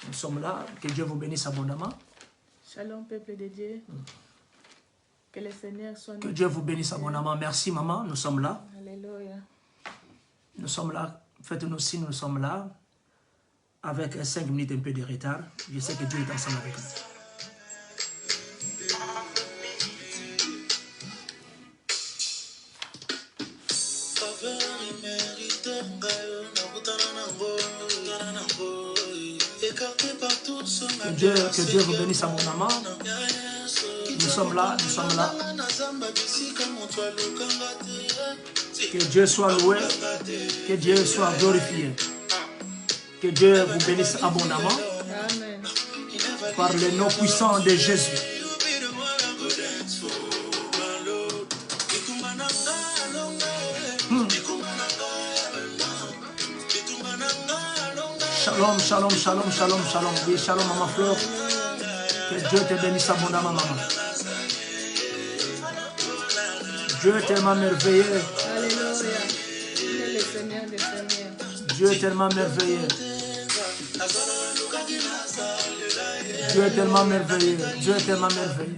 Nous sommes là. Que Dieu vous bénisse abondamment. Shalom, peuple de Dieu. Que le Seigneur soit... Que Dieu vous bénisse abondamment. Merci, maman. Nous sommes là. Alléluia. Nous sommes là. Faites-nous signe, nous sommes là. Avec 5 minutes un peu de retard. Je sais que Dieu est ensemble avec nous. Que Dieu vous bénisse abondamment. Nous sommes là, nous sommes là. Que Dieu soit loué, que Dieu soit glorifié. Que Dieu vous bénisse abondamment. Amen. Par le nom puissant de Jésus. Shalom, shalom, shalom, shalom, shalom. Oui, shalom, maman Fleur. Que Dieu te bénisse abondamment, maman. Dieu est tellement merveilleux. Alléluia. Il est le Seigneur des Seigneurs. Dieu est tellement merveilleux. Dieu est tellement merveilleux. Dieu est tellement merveilleux.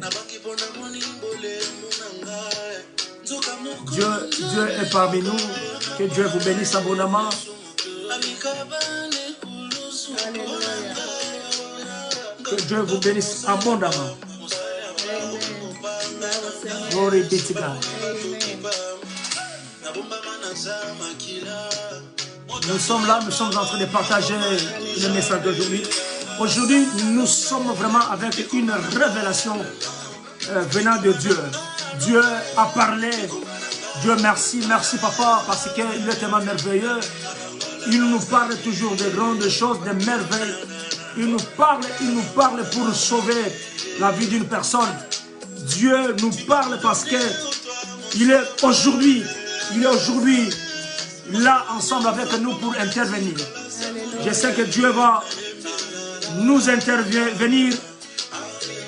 Dieu est parmi nous. Que Dieu vous bénisse abondamment. Que Dieu vous bénisse abondamment. Glory be to God. Nous sommes là, nous sommes en train de partager le message d'aujourd'hui. Aujourd'hui, nous sommes vraiment avec une révélation venant de Dieu. Dieu a parlé. Dieu merci, merci papa, parce qu'il est tellement merveilleux. Il nous parle toujours de grandes choses, de merveilles. Il nous parle pour sauver la vie d'une personne. Dieu nous parle parce qu'il est aujourd'hui là ensemble avec nous pour intervenir. Je sais que Dieu va nous intervenir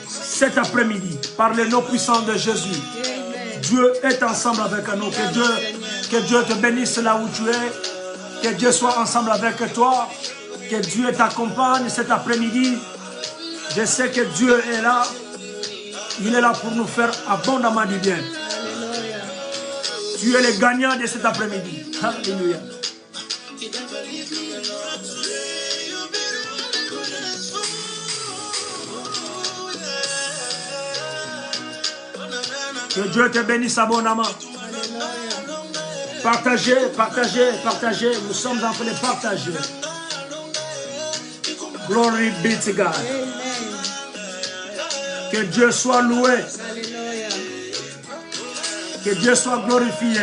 cet après-midi par le nom puissant de Jésus. Dieu est ensemble avec nous. Que Dieu te bénisse là où tu es. Que Dieu soit ensemble avec toi. Que Dieu t'accompagne cet après-midi. Je sais que Dieu est là. Il est là pour nous faire abondamment du bien. Alléluia. Tu es le gagnant de cet après-midi. Alléluia. Que Dieu te bénisse abondamment. Partagez, partagez, partagez. Nous sommes en train de partager. Glory be to God. Que Dieu soit loué. Alléluia. Que Dieu soit glorifié.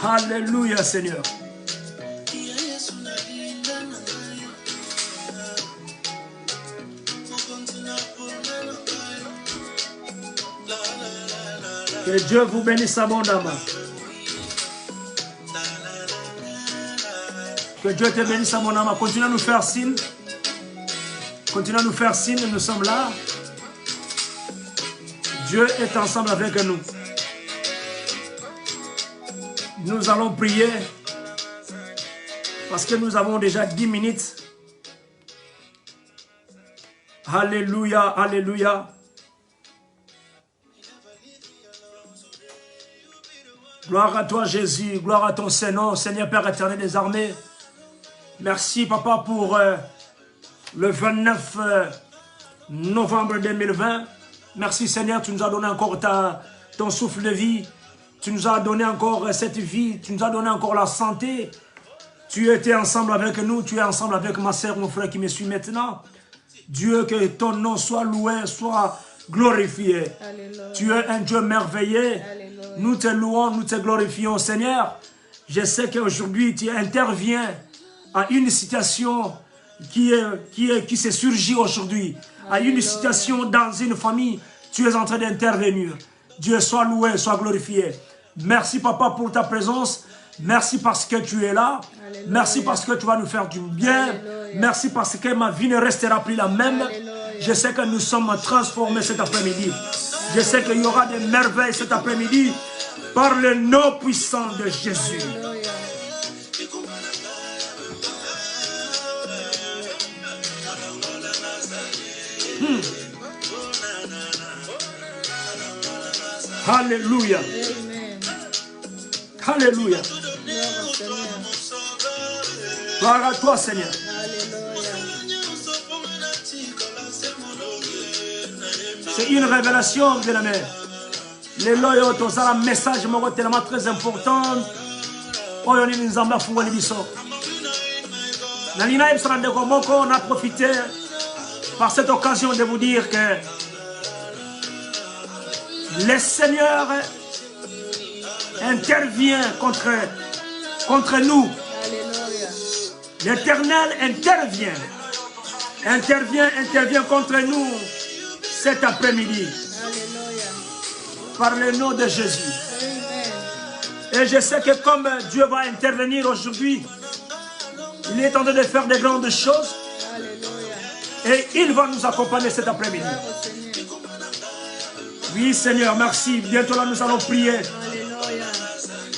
Alléluia. Alléluia, Seigneur. Que Dieu vous bénisse abondamment. Que Dieu te bénisse abondamment. Continue à nous faire signe. Continue à nous faire signe. Nous sommes là. Dieu est ensemble avec nous. Nous allons prier. Parce que nous avons déjà 10 minutes. Alléluia, alléluia. Gloire à toi Jésus, gloire à ton Saint-Nom, Seigneur Père éternel des armées. Merci Papa pour le 29 novembre 2020. Merci Seigneur, tu nous as donné encore ton souffle de vie. Tu nous as donné encore cette vie, tu nous as donné encore la santé. Tu étais ensemble avec nous, tu es ensemble avec ma soeur, mon frère qui me suit maintenant. Dieu, que ton nom soit loué, soit glorifié. Alléluia. Tu es un Dieu merveilleux. Alléluia. Nous te louons, nous te glorifions, Seigneur. Je sais qu'aujourd'hui, tu interviens à une situation qui s'est surgie aujourd'hui. À une situation dans une famille, tu es en train d'intervenir. Dieu soit loué, soit glorifié. Merci, Papa, pour ta présence. Merci parce que tu es là. Alléluia. Merci parce que tu vas nous faire du bien. Alléluia. Merci parce que ma vie ne restera plus la même. Alléluia. Je sais que nous sommes transformés cet après-midi. Je sais qu'il y aura des merveilles cet après-midi par le nom puissant de Jésus. Alléluia. Alléluia. Amen. Alléluia. Gloire au Seigneur. Gloire à toi, Seigneur. Alléluia. C'est une révélation, bien-aimé. Les loyaux, c'est un message tellement très important. On a profité par cette occasion de vous dire que le Seigneur intervient contre nous. Alléluia. L'Éternel intervient contre nous cet après-midi. Alléluia. Par le nom de Jésus. Amen. Et je sais que comme Dieu va intervenir aujourd'hui, il est en train de faire de grandes choses. Alléluia. Et il va nous accompagner cet après-midi. Gloire au Seigneur. Oui, Seigneur, merci. Bientôt là, nous allons prier. Alléluia.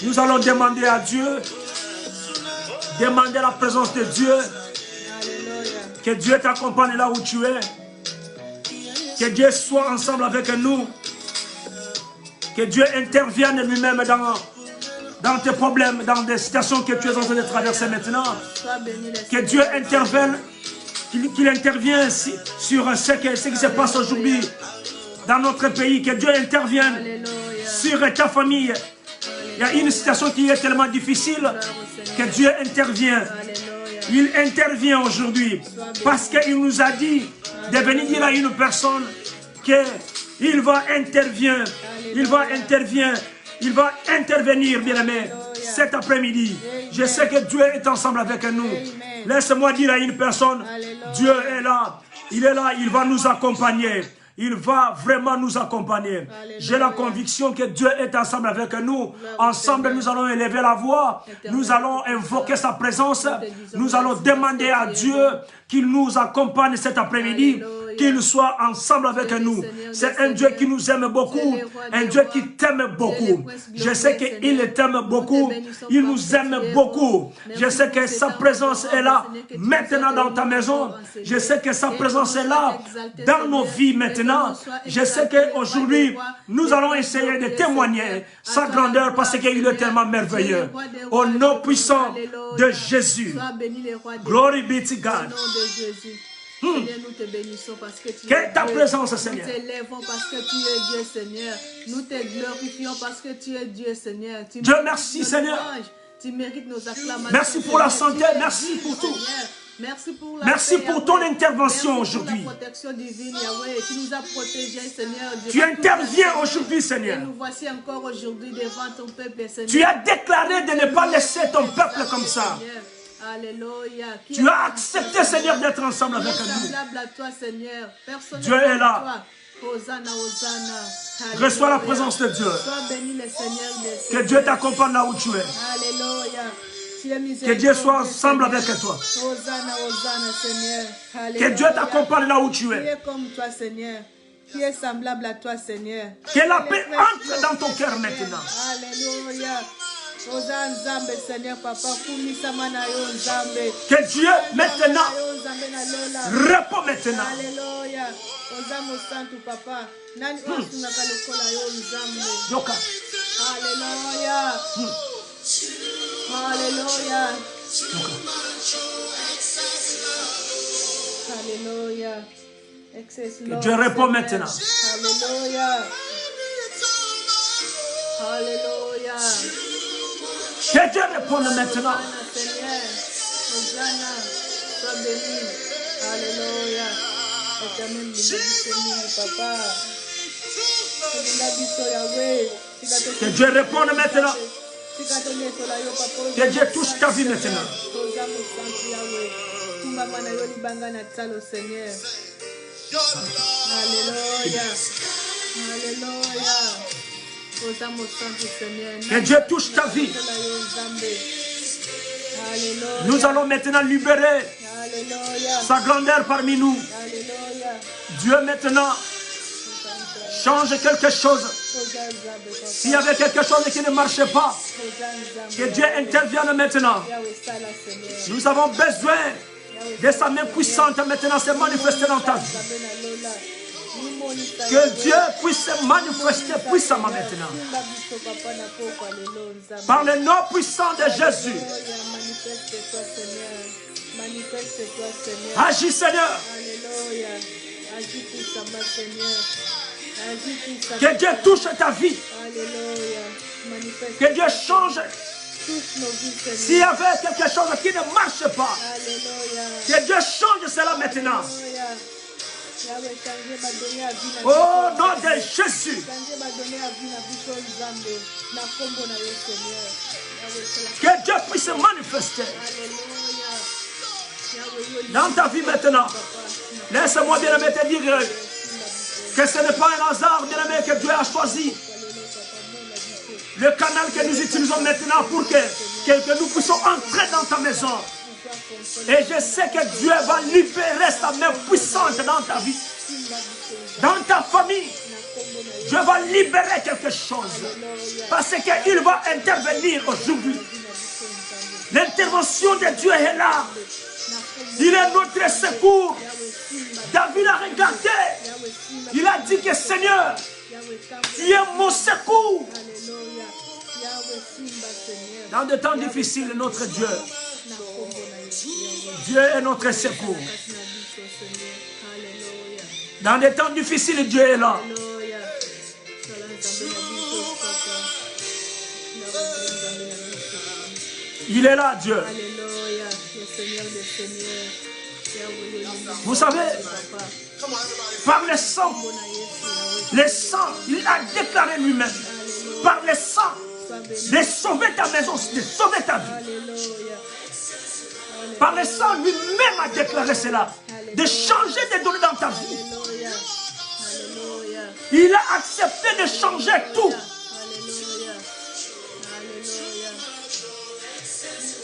Nous allons demander à Dieu, demander la présence de Dieu, Alléluia. que Dieu t'accompagne là où tu es, que Dieu soit ensemble avec nous, que Dieu intervienne lui-même dans tes problèmes, dans des situations que tu es en train de traverser maintenant, Sois béni le que Dieu intervienne, qu'il intervienne sur ce qui se passe aujourd'hui dans notre pays, que Dieu intervienne Alléluia. sur ta famille. Il y a une situation qui est tellement difficile que Dieu intervient. Alléluia. Il intervient aujourd'hui parce qu'il nous a dit de venir dire à une personne qu'il va intervenir. Il va intervenir, bien-aimé, cet après-midi. Je sais que Dieu est ensemble avec nous. Laisse-moi dire à une personne, Dieu est là. Il est là, il va nous accompagner. Il va vraiment nous accompagner. J'ai la conviction que Dieu est ensemble avec nous. Ensemble, nous allons élever la voix. Nous allons invoquer sa présence. Nous allons demander à Dieu qu'il nous accompagne cet après-midi. Qu'il soit ensemble avec nous. C'est un Dieu qui nous aime beaucoup. Un Dieu qui t'aime beaucoup. Je sais qu'il t'aime beaucoup. Il nous aime beaucoup. Je sais que sa présence est là maintenant dans ta maison. Je sais que sa présence est là dans nos vies maintenant. Je sais qu'aujourd'hui, nous allons essayer de témoigner sa grandeur parce qu'il est tellement merveilleux. Au nom puissant de Jésus. Glory be to God. Seigneur, nous te bénissons parce que tu Quelle es est ta Dieu. présence, Seigneur? Nous t'élèvons parce que tu es Dieu, Seigneur. Nous te glorifions parce que tu es Dieu, Seigneur. Tu Dieu, mérites merci, nos Seigneur. louanges. Tu mérites nos acclamations. Merci pour la Seigneur. santé, Tu es merci Dieu, pour tout. Seigneur. Merci pour la Merci paix, pour ton Yahweh. intervention Merci aujourd'hui. pour la protection divine, Yahweh. Tu nous as protégés, Seigneur. Tu interviens aujourd'hui, Seigneur. Et nous voici encore aujourd'hui devant ton peuple, Seigneur. Tu as déclaré de ne pas laisser ton peuple comme ça. Seigneur. Alléluia. Qui Tu est as accepté, Seigneur, d'être ensemble avec nous. semblable à toi, Seigneur. Personne Dieu n'est est comme là. toi. Hosanna, Hosanna. Reçois la Alléluia. présence de Dieu. Sois béni le Seigneur des Que Seigneurs. Dieu t'accompagne là où tu es. Alléluia. Tu es Que miséricordieux, Dieu soit ensemble Seigneur. avec toi. Hosanna, Hosanna, Seigneur. Que Alléluia. Dieu t'accompagne là où tu Qui es. est comme toi, Seigneur. Qui est semblable à toi, Seigneur. Que la paix entre dans ton cœur maintenant. Alléluia. Oza Nzambe, Seigneur, Papa. Kumisama na yo Nzambe. Que Dieu maintenant Nzambe na lola. répond maintenant. Alléluia. Oza Mosantu, Papa. Nani osungaka lokola yo Nzambe. Yoka. Alléluia. Alléluia. Alléluia. Que Dieu répond maintenant. Alléluia. Alléluia. Que Dieu réponde maintenant. Hosanna, Seigneur. Hosanna. Sois béni. Alléluia. Éternel, béni, Papa. Que Dieu réponde maintenant. Que Dieu touche ta vie maintenant. Alléluia. Alléluia. Que Dieu touche ta vie. Alléluia. Nous allons maintenant libérer Alléluia. sa grandeur parmi nous. Alléluia. Dieu maintenant change quelque chose. S'il y avait quelque chose qui ne marchait pas, que Dieu intervienne maintenant. Nous avons besoin de sa main puissante maintenant se manifester dans ta vie. Que Dieu puisse se manifester puissamment maintenant. Par le nom puissant de Jésus. Manifeste-toi, Seigneur. Agis, Seigneur. Alléluia. Agis puissamment, Seigneur. Agis puissamment. Que Dieu touche ta vie. Alléluia. Manifeste. Que Dieu change. Touche nos vies, Seigneur. S'il y avait quelque chose qui ne marche pas, Alléluia. que Dieu change cela maintenant. Alléluia. Au nom de Jésus. Que Dieu puisse se manifester dans ta vie maintenant. Laisse-moi bien aimé te dire que ce n'est pas un hasard, bien aimé, que Dieu a choisi le canal que nous utilisons maintenant pour que nous puissions entrer dans ta maison. Et je sais que Dieu va libérer sa main puissante dans ta vie, dans ta famille. Dieu va libérer quelque chose parce qu'il va intervenir aujourd'hui. L'intervention de Dieu est là. Il est notre secours. David a regardé. Il a dit que Seigneur, tu es mon secours. Dans des temps difficiles, notre Dieu est notre secours. Dans des temps difficiles, Dieu est là. Il est là, Dieu. Vous savez, par le sang, il a déclaré lui-même, par le sang, de sauver ta maison, de sauver ta vie. Par le sang, lui-même a déclaré cela, de changer des données dans ta vie. Il a accepté de changer tout.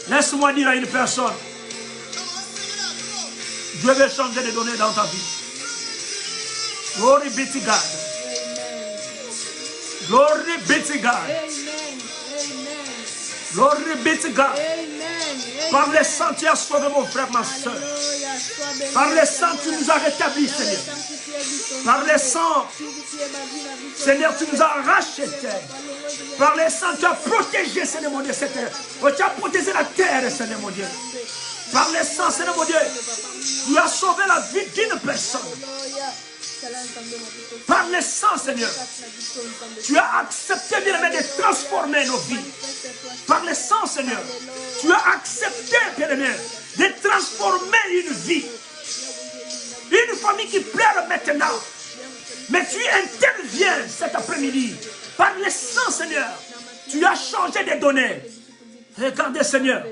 Laisse-moi dire à une personne, Dieu veut changer des données dans ta vie. Glory be to God. Glory be to God. Glory be to God. Par le sang, tu as sauvé mon frère, ma soeur. Par le sang, tu nous as rétablis, Seigneur. Par le sang, Seigneur, tu nous as rachetés. Par le sang, tu as protégé, Seigneur mon Dieu, cette terre. Tu as protégé la terre, Seigneur mon Dieu. Par le sang, Seigneur mon Dieu, tu as sauvé la vie d'une personne. Par le sang, Seigneur, tu as accepté bien-aimé de transformer nos vies. Par le sang, Seigneur, tu as accepté bien-aimé de transformer une vie. Une famille qui pleure maintenant. Mais tu interviens cet après-midi. Par le sang, Seigneur, tu as changé des données. Regardez, Seigneur.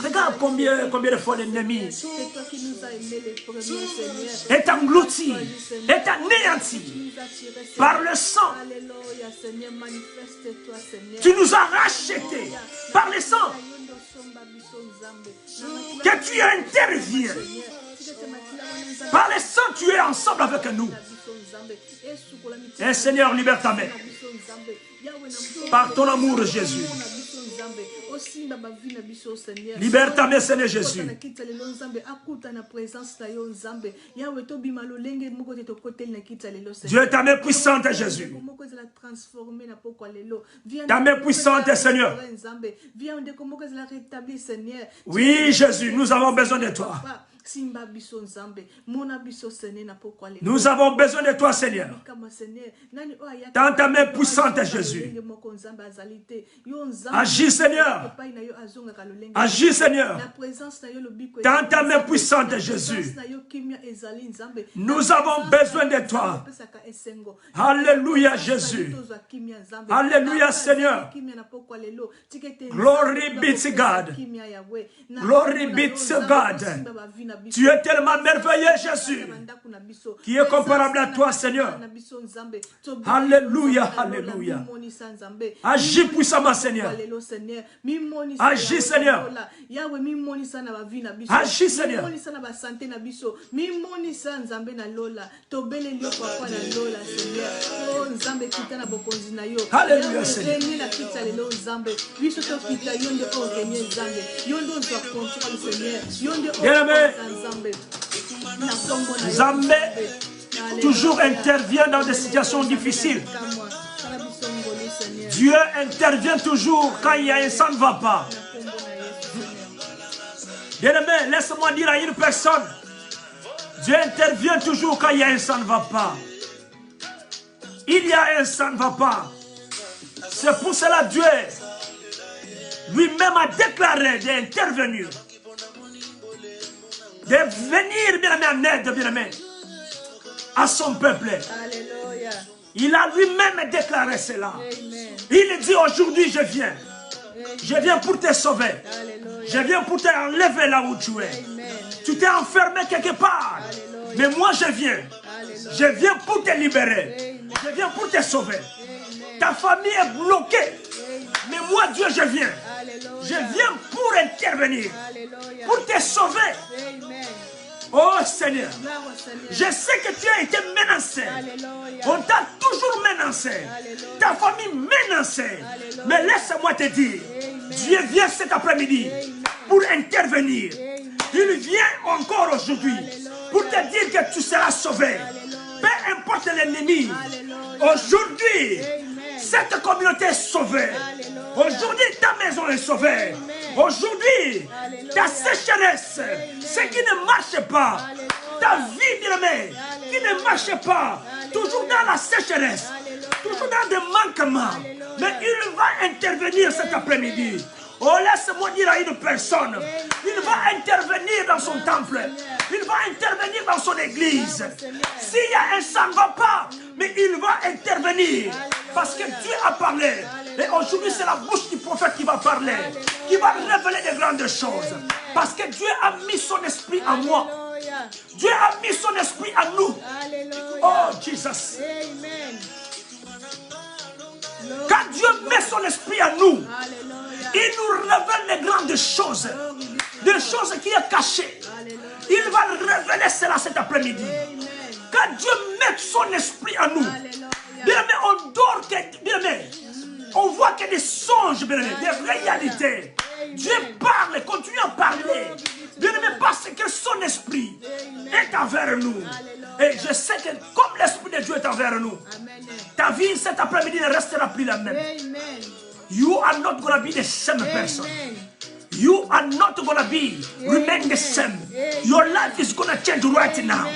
Regarde combien de fois l'ennemi est englouti, est anéanti par le sang. Tu nous as rachetés par le sang. Que tu interviens. Par le sang, tu es ensemble avec nous. Et Seigneur, libère ta main. Par ton amour, Jésus. Libère ta main, Seigneur Jésus. Dieu est ta main puissante, Jésus. Ta main puissante, Seigneur. Oui, Jésus, nous avons besoin de toi. Nous avons besoin de toi, Seigneur. Dans ta main puissante, Jésus. Agis, Seigneur. Agis, Seigneur. Dans ta main puissante, Jésus. Nous avons besoin de toi. Alléluia, Jésus. Alléluia, Seigneur. Glory be to God. Glory be to God. Tu es tellement merveilleux, Jésus, qui est comparable à toi, Seigneur. Alléluia, alléluia. Agis puissamment, Seigneur. Agis, Seigneur. Agis, Seigneur. Alléluia, Seigneur. Bien-aimé, Zambé toujours intervient dans des situations difficiles. Dieu intervient toujours quand il y a un ça ne va pas. Bien-aimé, laisse-moi dire à une personne, Dieu intervient toujours quand il y a un ça ne va pas. Il y a un ça ne va pas. C'est pour cela Dieu lui-même a déclaré d'intervenir. De venir, bien-aimé, en aide, bien-aimé, à son peuple. Alléluia. Il a lui-même déclaré cela. Amen. Il dit aujourd'hui, je viens. Je viens pour te sauver. Alléluia. Je viens pour t'enlever là où tu es. Amen. Tu t'es enfermé quelque part. Alléluia. Mais moi, je viens. Alléluia. Je viens pour te libérer. Amen. Je viens pour te sauver. Amen. Ta famille est bloquée. Amen. Mais moi, Dieu, je viens. Alléluia. Je viens pour intervenir. Alléluia. Pour te sauver. Amen. Oh Seigneur. Gloire au Seigneur. Je sais que tu as été menacé. Alléluia. On t'a toujours menacé. Alléluia. Ta famille menacée. Alléluia. Mais laisse-moi te dire, Amen. Dieu vient cet après-midi Amen. pour intervenir. Amen. Il vient encore aujourd'hui Alléluia. pour te dire que tu seras sauvé. Alléluia. Peu importe l'ennemi. Alléluia. Aujourd'hui, Amen. cette communauté est sauvée. Alléluia. Aujourd'hui, ta maison est sauvée. Amen. Aujourd'hui, Alléluia. ta sécheresse, Amen. ce qui ne marche pas, Alléluia. ta vie, bien-aimée, qui ne marche pas, Alléluia. toujours dans la sécheresse, Alléluia. toujours dans des manquements. Alléluia. Mais il va intervenir cet après-midi. Oh, laisse-moi dire à une personne, il va intervenir dans son temple, il va intervenir dans son église. S'il y a un ça ne va pas, mais il va intervenir. Parce que Dieu a parlé. Et aujourd'hui, c'est la bouche du prophète qui va parler, qui va révéler de grandes choses. Parce que Dieu a mis son esprit en moi. Alléluia. Dieu a mis son esprit en nous. Alléluia. Oh, Jesus. Amen. Quand Dieu met son esprit en nous, Alléluia. il nous révèle les grandes choses. Des choses qui sont cachées. Alléluia. Il va révéler cela cet après-midi. Amen. Quand Dieu met son esprit en nous, Alléluia. bien aimé, on dort, bien aimé. On voit que des songes, bien aimé, des réalités. Dieu parle, continue à parler. Bien aimé, parce que son esprit est envers nous. Et je sais que comme l'esprit de Dieu est envers nous, Amen. ta vie cet après-midi ne restera plus la même. Amen. You are not going to be the same person. Amen. You are not going to be remain the same. Your life is going to change right now.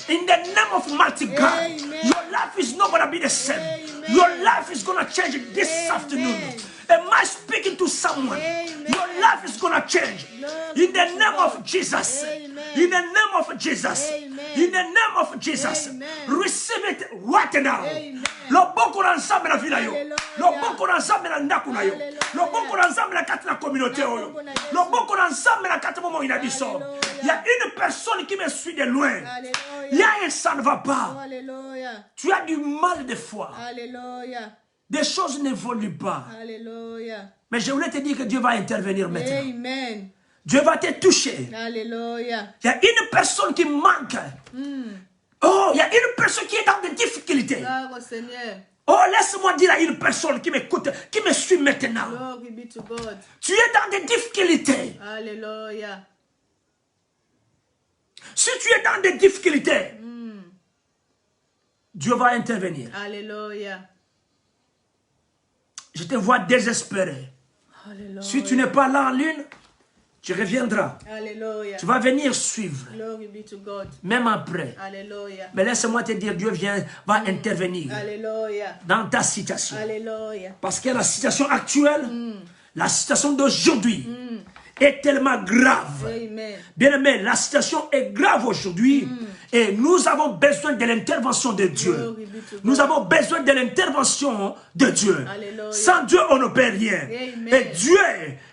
In the name of mighty God, your life is not going to be the same. Your life is going to change this afternoon. Am I speaking to someone? Your life is going to change. In the name of Jesus. In the name of Jesus. In the name of Jesus. Receive it right now. Loboko na nzambe na vida yo. Loboko na nzambe na ndaku na yo. Loboko na nzambe na kati na communauté oyo. Loboko na nzambe na kati momo ina biso. Il y a une personne qui me suit de loin. Il y a un ça ne va pas. Alléluia. Tu as du mal des fois. Alléluia. Des choses n'évoluent pas. Alléluia. Mais je voulais te dire que Dieu va intervenir maintenant. Amen. Dieu va te toucher. Alléluia. Il y a une personne qui manque. Oh, il y a une personne qui est dans des difficultés. Gloire au Seigneur. Oh, laisse-moi dire à une personne qui m'écoute, qui me suit maintenant. Glory be to God. Tu es dans des difficultés. Alléluia. Si tu es dans des difficultés, Dieu va intervenir. Alléluia. Je te vois désespéré. Alléluia. Si tu n'es pas là en lune, tu reviendras. Alléluia. Tu vas venir suivre, Glory be to God. même après. Alléluia. Mais laisse-moi te dire, Dieu va intervenir Alléluia. dans ta situation. Alléluia. Parce que la situation actuelle, la situation d'aujourd'hui est tellement grave. Amen. Bien-aimé, la situation est grave aujourd'hui et nous avons besoin de l'intervention de Dieu. Glory be to God. Nous avons besoin de l'intervention de Dieu. Alléluia. Sans Dieu, on ne peut rien. Amen. Et Dieu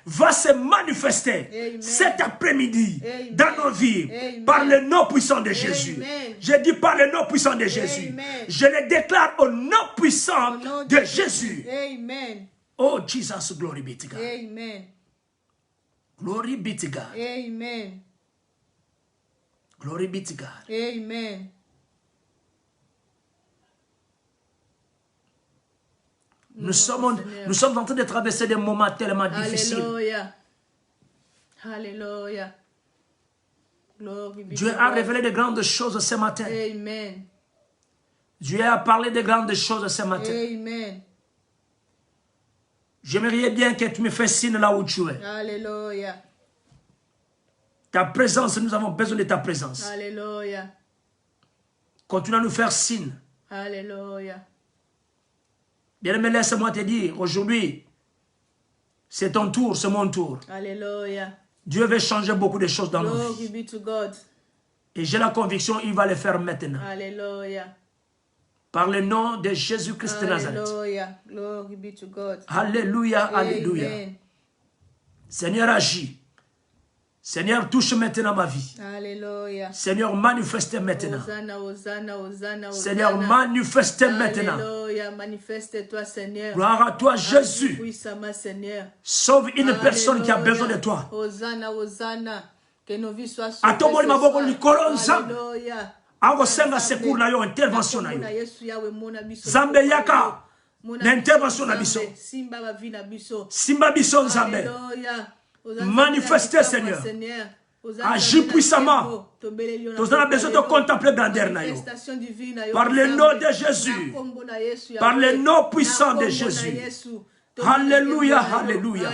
va se manifester Amen. cet après-midi Amen. dans nos vies Amen. par le nom puissant de Jésus. Amen. Je dis par le nom puissant de Jésus. Amen. Je le déclare au nom puissant Au nom de Jésus. Amen. Oh Jesus, glory be to God. Amen. Glory be to God. Amen. Glory be to God. Amen. Nous sommes en train de traverser des moments tellement difficiles. Alléluia. Alléluia. Glory be Dieu to a God. révélé de grandes choses ce matin. Amen. Dieu a parlé de grandes choses ce matin. Amen. J'aimerais bien que tu me fasses signe là où tu es. Alléluia. Ta présence, nous avons besoin de ta présence. Alléluia. Continue à nous faire signe. Alléluia. Bien-aimé, laisse-moi te dire, aujourd'hui, c'est ton tour, c'est mon tour. Alléluia. Dieu veut changer beaucoup de choses dans nos Glory vies. be to God. Et j'ai la conviction qu'il va le faire maintenant. Alléluia. Par le nom de Jésus-Christ de Nazareth. Alléluia. Glory be to God. Alléluia, alléluia. Amen. Seigneur, agis. Seigneur, touche maintenant ma vie. Alléluia. Seigneur, manifeste maintenant. Hosanna, Hosanna, Hosanna, Seigneur, Hosanna. manifeste maintenant. Alléluia. Manifeste-toi, Seigneur. Gloire à toi, Jésus. Puissamment, Seigneur. Sauve une personne qui a Alléluia. besoin de toi. Hosanna, Hosanna. Que nos vies soient sauvées. Atomoli ce maboko soir. likolo nzambe. Alléluia. Akosenga secours na yo, intervention na yo. Yesu yawe mona biso. Nzambe yaka Mona na intervention na biso. biso. Simba ba vi na biso. Simba biso nzambe. Alléluia. Manifestez, Seigneur. Agis puissamment. Nous avons besoin de contempler grandeur na yo. Par le nom de Jésus. Par le nom puissant de Jésus. Alléluia, alléluia.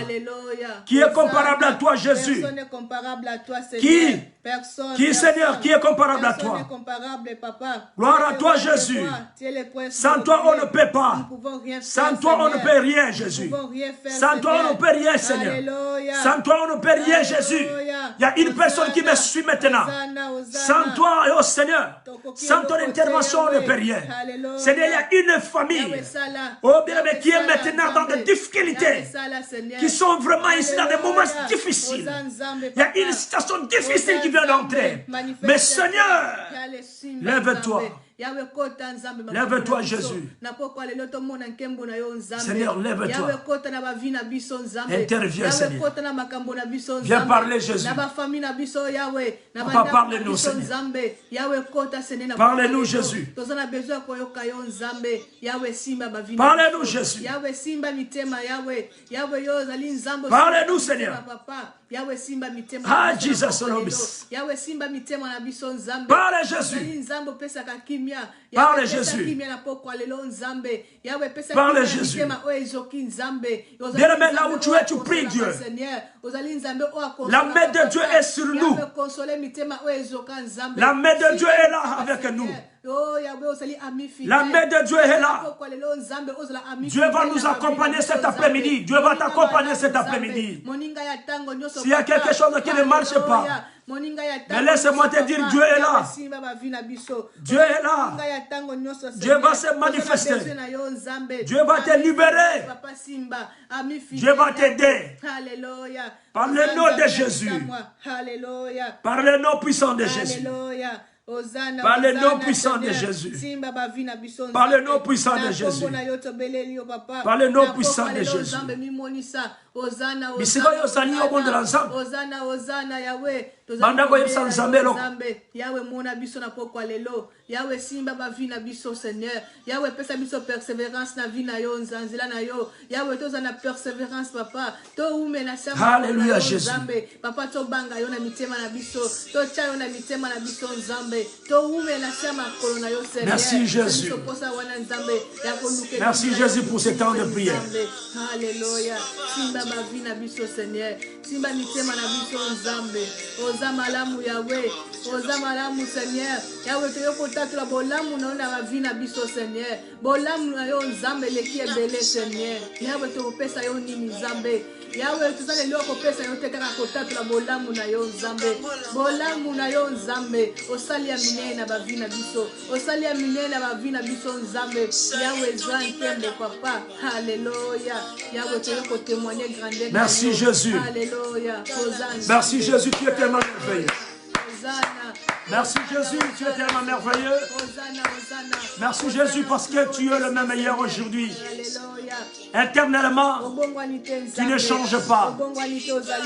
Qui est comparable à toi, Jésus? Personne n'est comparable à toi, Seigneur. Personne. Qui, Seigneur, qui est comparable à Personne toi? n'est comparable, Papa. Gloire à toi, Jésus. Sans toi, on ne peut pas. Sans toi, on ne peut rien, Jésus. Sans toi, on ne peut rien, Seigneur. Sans toi, on ne peut rien, Jésus. Il y a une personne qui me suit maintenant. Sans toi, oh Seigneur, sans ton intervention, on ne peut rien. Seigneur, il y a une famille, oh bien, mais qui est maintenant dans des difficultés, qui sont vraiment ici dans des moments difficiles. Il y a une situation difficile qui vient d'entrer. Mais Seigneur, lève-toi. Lève-toi, Jésus. Seigneur, lève-toi. Interviens, Seigneur. Viens parler, Jésus. Papa, parle-nous, Seigneur. Parle-nous, Jésus. Parle-nous, Jésus. Parle-nous, Seigneur. Ah, Jesus, parle, Jésus. Parle, Jésus. Parle, Jésus. Bien-aimé, là où tu es, tu pries Dieu. La main de Dieu est sur nous. La main de Dieu est là avec nous. La main de Dieu est là. Dieu va nous accompagner cet après-midi. Dieu va t'accompagner cet après-midi. S'il y a quelque chose qui ne marche pas, mais laisse-moi te dire, Dieu est là. Dieu est là. Dieu va se manifester. Dieu va te libérer. Dieu va t'aider. Par le nom de Jésus. Par le nom puissant de Jésus. Par le nom puissant de Jésus. Par le nom puissant de Jésus. Par le nom puissant de Jésus. Bisika yo sani yo monde la nzambe. Banda ko yebisa nzambe lo. Yawe mona biso na pokwa lelo. Yawe simba ba vi na biso Seigneur. Yawe pesa biso persévérance na vi na yo nzanzela na yo. Yawe toza na persévérance papa. To ume na sama. Alléluia Jésus. Papa to banga yo na mitema na biso. To cha yo na mitema na biso nzambe. To ume na sama kolo na yo Seigneur. Merci Jésus. Merci Jésus pour ce temps de prière. Alléluia. Simba ba vi na biso Seigneur. Simba mitema na biso nzambe. Oza malamu Yawe. Oza malamu Seigneur. Yawe to yoko tatula bolamu na ona ba vi na biso Seigneur. Bolamu na yo nzambe leki ebele Seigneur. Yawe to pesa yo nini nzambe. Yawe tuzale loko pesa yo te kaka kotatula bolamu na yo nzambe. Bolamu na yo nzambe. Osali ya minene na ba vi na biso. Osali ya minene na ba vi na biso nzambe. Yawe zantembe papa. Alléluia. Yawe to yoko témoigner grandeur. Merci Jésus. Alléluia. Merci Jésus, tu es tellement merveilleux. Merci Jésus, tu es tellement merveilleux. Merci Jésus parce que tu es le même meilleur aujourd'hui. Éternellement, tu ne changes pas.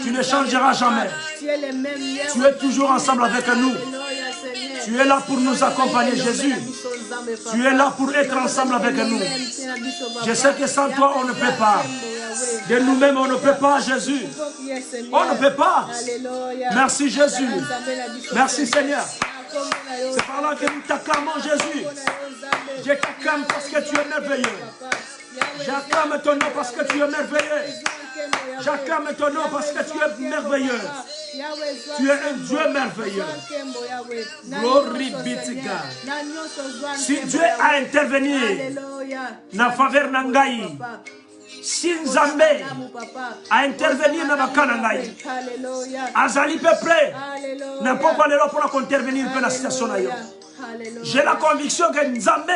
Tu ne changeras jamais. Tu es toujours ensemble avec nous. Tu es là pour nous accompagner, Jésus. Tu es là pour être ensemble avec nous. Je sais que sans toi, on ne peut pas. De nous-mêmes, on ne peut pas, Jésus. On ne peut pas. Merci, Jésus. Merci, Seigneur. C'est par là que nous t'acclamons, Jésus. Je t'acclame parce que tu es merveilleux. J'acclame ton nom parce que tu es merveilleux. J'acclame ton nom parce que tu es merveilleux. Tu es un Dieu merveilleux. Glory be to God. Si Dieu a intervenu dans la faveur Nangaï, si Nzambe a intervenu dans la Kanangaï, Azali peuple, n'importe quoi pour intervenir dans la situation. J'ai la conviction que Nzambe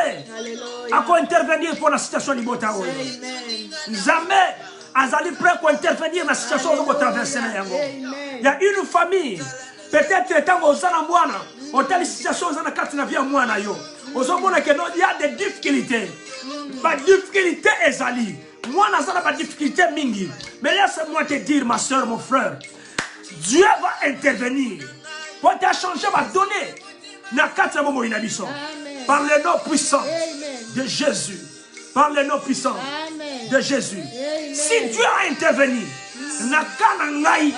a intervenir pour la situation de Botaoui. Nzambe Azali prêt pour intervenir dans la situation où vous traversez. Il y a une famille, peut-être tant aux Anamouana, au telle situation où il y a des difficultés. La difficulté est Zali. Moi, je n'ai pas de difficulté mingi. Mais laisse-moi te dire, ma soeur, mon frère, Dieu va intervenir pour te changer, va donner. Par le nom puissant de Jésus. Par le nom puissant de Jésus. Si Dieu a intervenu, Nakanangai,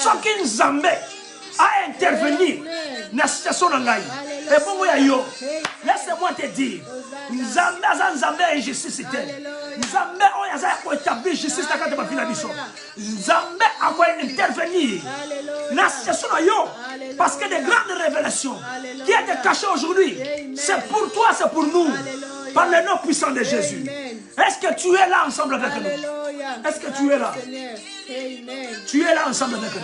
Sokin Zambé a intervenu dans la situation de Ngai. Et bon, laisse-moi te dire, Nzambé est justice. Nzambé a établi justice dans la vie. Nzambé a intervenu dans la situation de Yo. Parce que des grandes révélations qui étaient cachées aujourd'hui, c'est pour toi, c'est pour nous. Par le nom puissant de Jésus. Est-ce que tu es là ensemble avec nous? Est-ce que tu es là? Tu es là ensemble avec nous?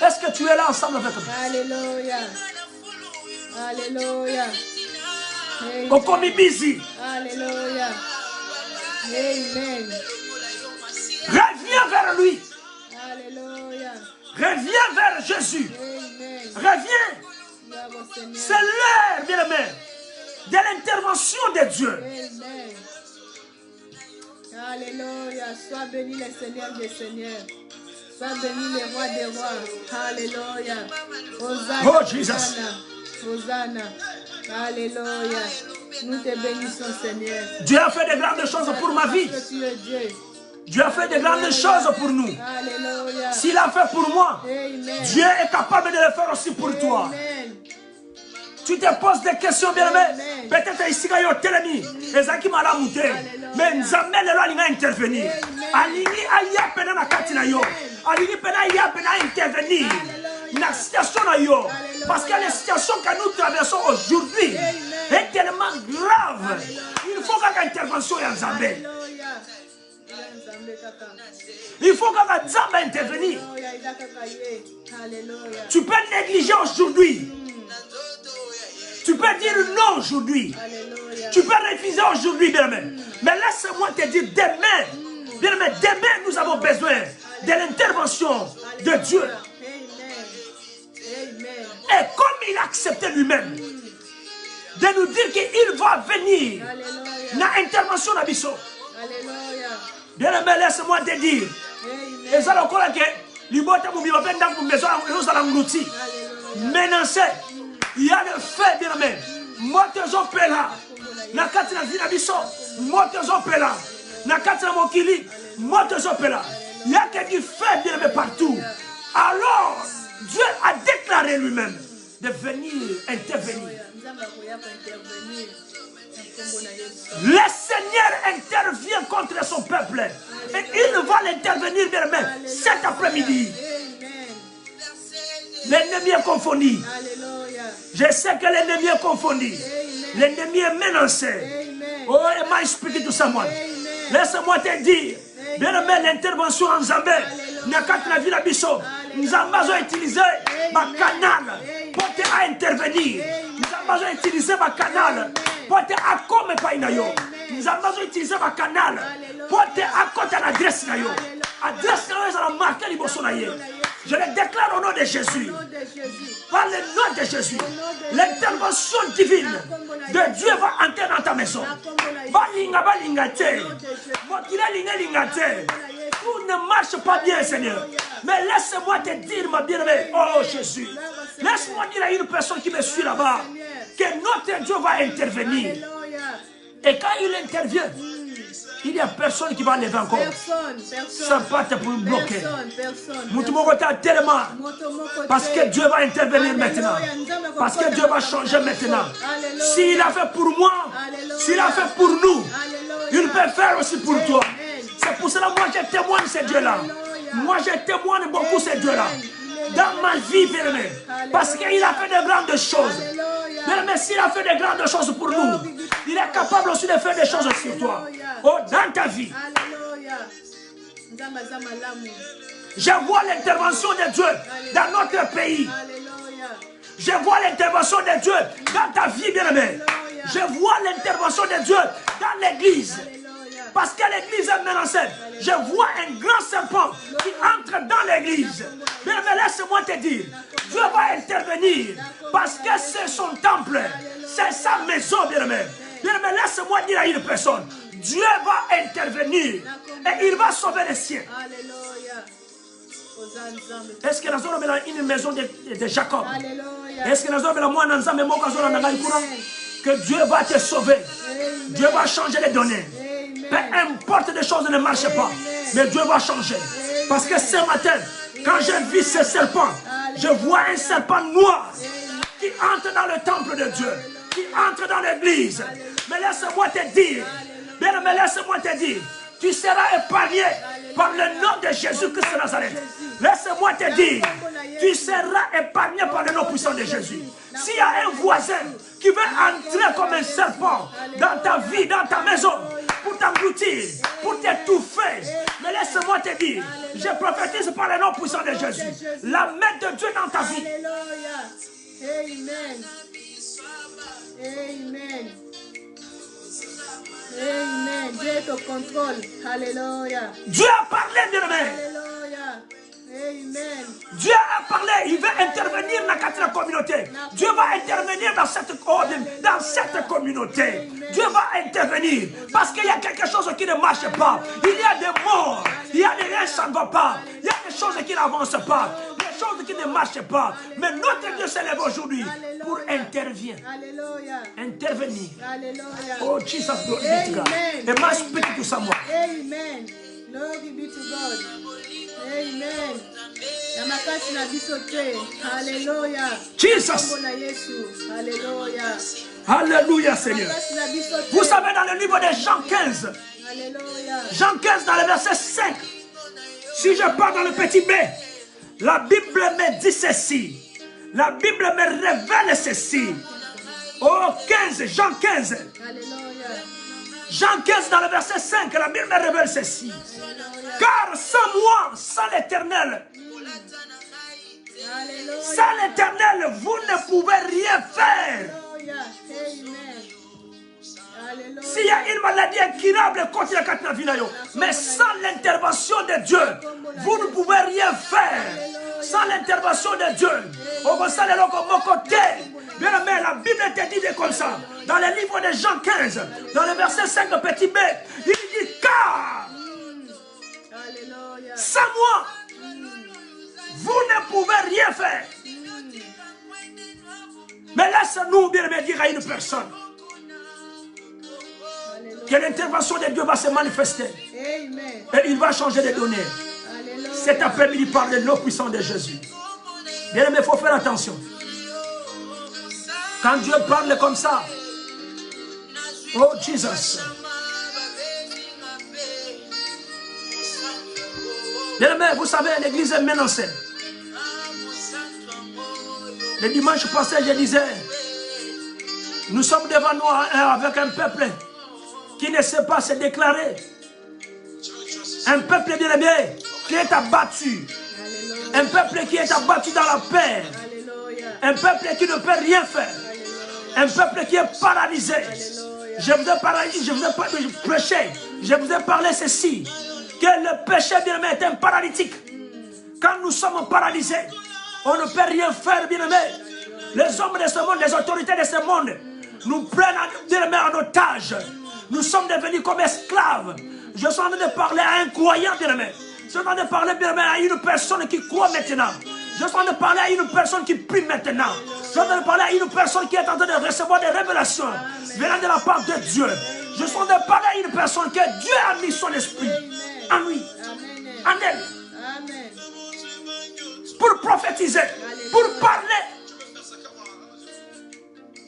Est-ce que tu es là ensemble avec nous? Alléluia. Alléluia. Okomibizi. Alléluia. Amen. Reviens vers lui. Alléluia. Reviens vers Jésus. Amen. Reviens. C'est l'heure, bien-aimé, de l'intervention de Dieu. Amen. Alléluia. Sois béni le Seigneur des Seigneurs. Sois béni le roi des rois. Alléluia. Hosanna. Oh, Jesus. Hosanna. Alléluia. Nous te bénissons, Seigneur. Dieu a fait de grandes choses pour ma vie. Tu es Dieu. Dieu a fait de grandes choses pour nous. Alléluia. S'il a fait pour moi, Amen. Dieu est capable de le faire aussi pour toi. Amen. Tu te poses des questions, bien-aimé. Peut-être ici, il y a Télémi. Ezaki Malamouté. Mais Nzambe le a intervenir. Alini Aya Pena Katina yo. Alini Pena Aya Pena intervenir. Dans la situation yo. Parce que la situation que nous traversons aujourd'hui est tellement grave. Il faut qu'il y ait une intervention à Nzambe. Il faut que Nzambe intervenir. Tu peux négliger aujourd'hui. Tu peux dire non aujourd'hui. Tu peux refuser aujourd'hui, bien-aimé. Mais laisse-moi te dire, demain, bien-aimé, demain, nous avons besoin de l'intervention de Dieu. Et comme il a accepté lui-même de nous dire qu'il va venir dans l'intervention d'Abisso. Bien-aimé, laisse-moi te dire. Et ça, le collègue, l'ibota pour vivre dans une maison, nous allons nous dire. Menacé. Il y a le fait, bien-aimé. Motezo pela. Nakati na vina biso. Motezo pela. Nakati na mokili. Motezo pela. Il y a que du fait, bien-aimé, partout. Alors, Dieu a déclaré lui-même de venir intervenir. Le Seigneur intervient contre son peuple. Et il va l'intervenir, bien-aimé, cet après-midi. L'ennemi est confondu. Je sais que l'ennemi est confondu. L'ennemi est menacé. Oh, am I speaking to someone? Laisse-moi te dire, bien-aimé, l'intervention en Zambé, Nakati la ville à Bisso, nous avons utilisé ma canal pour intervenir. Nous avons utilisé ma canal pour te accompagner. Nous avons utilisé ma canal pour te accompagner l'adresse. Adresse à la marque je le déclare au nom de Jésus. Par le nom de Jésus, l'intervention divine de Dieu va entrer dans ta maison. Tout ne marche pas bien, Seigneur. Mais laisse-moi te dire, ma bien-aimée, oh Jésus, laisse-moi dire à une personne qui me suit là-bas que notre Dieu va intervenir. Et quand il intervient, Il n'y a personne qui va lever encore. Personne. Ça va te bloquer. Personne. Tellement. Parce que Dieu va intervenir maintenant. Parce que Dieu va changer maintenant. S'il a fait pour moi, s'il a fait pour nous, il peut faire aussi pour toi. C'est pour cela que moi je témoigne ce Dieu-là. Moi je témoigne beaucoup ce Dieu-là. Dans ma vie, bien-aimé. Parce qu'il a fait de grandes choses. Mais s'il a fait de grandes choses pour nous, il est capable aussi de faire des choses sur toi. Oh, dans ta vie. Je vois l'intervention de Dieu dans notre pays. Je vois l'intervention de Dieu dans ta vie, bien-aimé. Je vois l'intervention de Dieu dans l'église. Parce que l'église est menacée. Je vois un grand serpent qui entre dans l'église. Mais laisse-moi te dire, Dieu va intervenir. Parce que c'est son temple. C'est sa maison, bien-aimé. Bien-aimé, laisse-moi dire à une personne, Dieu va intervenir. Et il va sauver les siens. Est-ce que nous avons une maison de Jacob? Est-ce que nous avons que Dieu va te sauver? Dieu va changer les données. Peu importe des choses ne marchent pas, mais Dieu va changer. Parce que ce matin, quand j'ai vu ce serpent, je vois un serpent noir qui entre dans le temple de Dieu, qui entre dans l'église. Mais laisse-moi te dire, tu seras épargné par le nom de Jésus-Christ de Nazareth. Laisse-moi te dire, tu seras épargné par le nom puissant de Jésus. S'il y a un voisin qui veut entrer comme un serpent dans ta vie, dans ta maison, pour t'engloutir, pour t'étouffer, mais laisse-moi te dire, je prophétise par le nom puissant de Jésus, la main de Dieu dans ta vie. Amen. Amen. Amen. Dieu est au contrôle. Alléluia. Dieu a parlé, bien-aimé. Alléluia. Amen. Dieu a parlé, il veut intervenir dans la communauté. Dieu va intervenir dans cette communauté. Amen. Dieu va intervenir parce qu'il y a quelque chose qui ne marche pas. Il y a des morts, il y a des rien, ça ne va pas. Il y a des choses qui n'avancent pas, des choses qui ne marchent pas. Mais notre Dieu se lève aujourd'hui pour intervenir. Alléluia. Intervenir. Alléluia. Oh, Jesus, glory be to God. And I speak to someone. Amen. Glory be to God. Amen. Alléluia. Jesus. Alléluia. Alléluia, Seigneur. Vous savez, dans le livre de Jean 15, Alléluia. Jean 15, dans le verset 5, si je pars dans le petit B, la Bible me dit ceci. La Bible me révèle ceci. Oh, 15, Jean 15. Alléluia. Jean 15, dans le verset 5, la Bible me révèle ceci. Car sans moi, sans l'Éternel, vous ne pouvez rien faire. S'il y a une maladie incurable contre la Katnavinayo, mais sans l'intervention de Dieu, vous ne pouvez rien faire. Sans l'intervention de Dieu, au côté. Bien aimé, la Bible te dit comme ça. Dans le livre de Jean 15, dans le verset 5, petit b, il dit car sans moi, vous ne pouvez rien faire. Mais laisse-nous bien aimé dire à une personne que l'intervention de Dieu va se manifester. Et il va changer les données. Cet après-midi par le nom puissant de Jésus. Bien aimé, il faut faire attention. Quand Dieu parle comme ça, oh Jesus. Bien aimé, vous savez, l'église est menacée. Le dimanche passé, je disais, nous sommes devant nous avec un peuple qui ne sait pas se déclarer. Un peuple bien aimé qui est abattu. Un peuple qui est abattu dans la paix. Un peuple qui ne peut rien faire. Un peuple qui est paralysé. Je vous ai prêché. Je vous ai parlé ceci. Que le péché bien aimé est un paralytique. Quand nous sommes paralysés, on ne peut rien faire bien aimé. Les hommes de ce monde, les autorités de ce monde nous prennent bien aimé en otage. Nous sommes devenus comme esclaves. Je suis en train de parler à un croyant bien aimé. Je suis en train de parler bien aimé à une personne qui croit maintenant. Je suis en train de parler à une personne qui prie maintenant. Je suis en train de parler à une personne qui est en train de recevoir des révélations venant de la part de Dieu. Je suis en train de parler à une personne que Dieu a mis son esprit en lui, en elle, pour prophétiser, pour parler.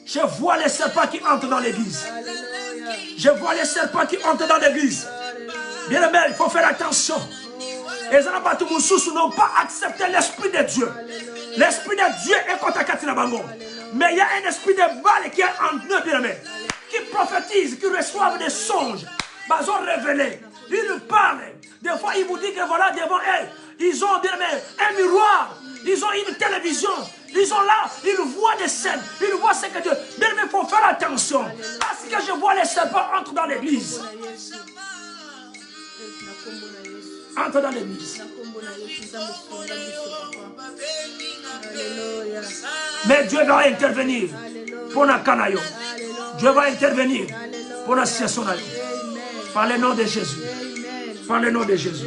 Je vois les serpents qui entrent dans l'église. Je vois les serpents qui entrent dans l'église. Bien aimé, il faut faire attention. Les Anabatoumoussous n'ont pas accepté l'esprit de Dieu. L'esprit de Dieu est contre Katina Bango. Mais il y a un esprit de balle qui est en eux, bien aimé, qui prophétise, qui reçoivent des songes. Ils ont révélé. Ils parlent. Des fois, ils vous disent que voilà, devant eux, ils ont bien aimé, un miroir. Ils ont une télévision. Ils sont là, ils voient des scènes. Ils voient ce que Dieu. Bien aimé, il faut faire attention. Parce que je vois les serpents entrent dans l'église. Entre dans l'église. Mais Dieu va intervenir pour la canaille. Dieu va intervenir pour la situation. Par le nom de Jésus. Par le nom de Jésus.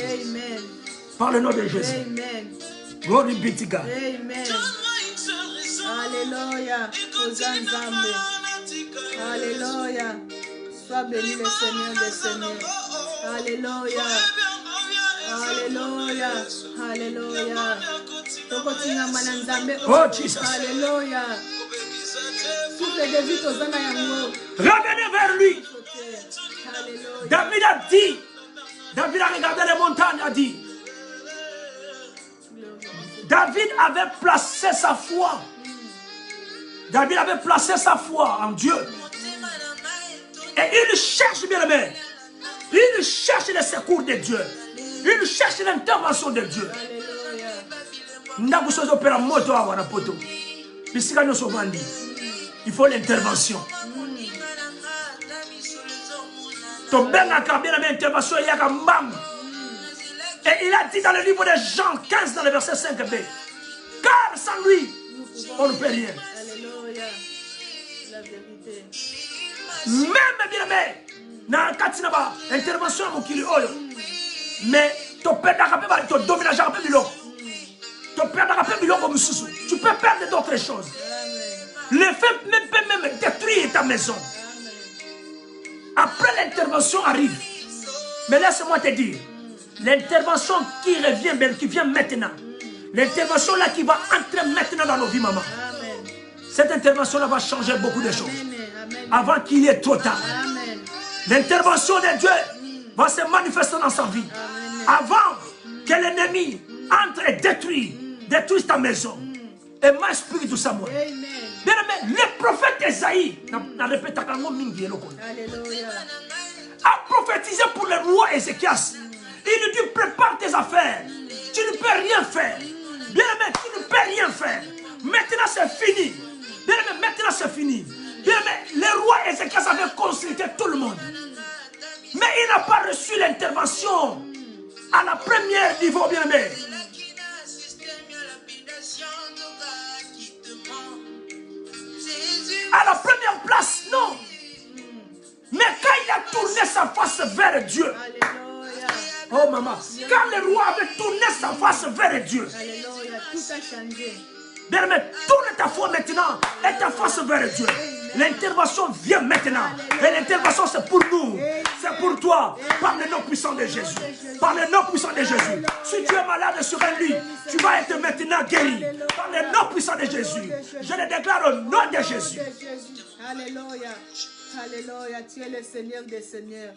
Par le nom de Jésus. Glory be to God. Amen. Alléluia. Alléluia. Sois béni le Seigneur des Seigneurs. Alléluia. Alléluia. Alléluia. Oh Jesus. Alléluia. Revenez vers lui. David a dit. David a regardé les montagnes, a dit. David avait placé sa foi. David avait placé sa foi en Dieu. Et il cherche, bien aimé. Il cherche le secours de Dieu. Il cherche l'intervention de Dieu. Il faut l'intervention. Et il a dit dans le livre de Jean 15, dans le verset 5b, car sans lui, on ne peut rien. Alléluia. La vérité. Même bien aimé, dans le cas intervention mon kili oyo, mais tu peux perdre d'autres choses. Le fait même détruire ta maison. Après l'intervention arrive. Mais laisse-moi te dire, l'intervention qui revient, qui vient maintenant, l'intervention là qui va entrer maintenant dans nos vies, maman. Cette intervention là va changer beaucoup de choses. Avant qu'il y ait trop tard. L'intervention de Dieu va se manifester dans sa vie. Avant que l'ennemi entre et détruise ta maison. Et ma esprit tout ça, moi. Bien aimé, le prophète Esaïe a prophétisé pour le roi Ézéchias. Il lui dit, prépare tes affaires. Tu ne peux rien faire. Bien aimé, tu ne peux rien faire. Maintenant c'est fini. Bien aimé, maintenant c'est fini. Bien aimé, le roi Ézéchias avait consulté tout le monde. Mais il n'a pas reçu l'intervention à la première niveau, bien aimé. À la première place, non. Mais quand il a tourné sa face vers Dieu. Alléluia. Oh maman, quand le roi avait tourné sa face vers Dieu. Alléluia, tout a changé. Bien aimé, tourne ta foi maintenant et ta face vers Dieu. L'intervention vient maintenant. Et l'intervention c'est pour nous. C'est pour toi. Par le nom puissant de Jésus. Par le nom puissant de Jésus. Si tu es malade sur un lit, tu vas être maintenant guéri. Par le nom puissant de Jésus. Je le déclare au nom de Jésus. Alléluia. Alléluia. Tu es le Seigneur des Seigneurs.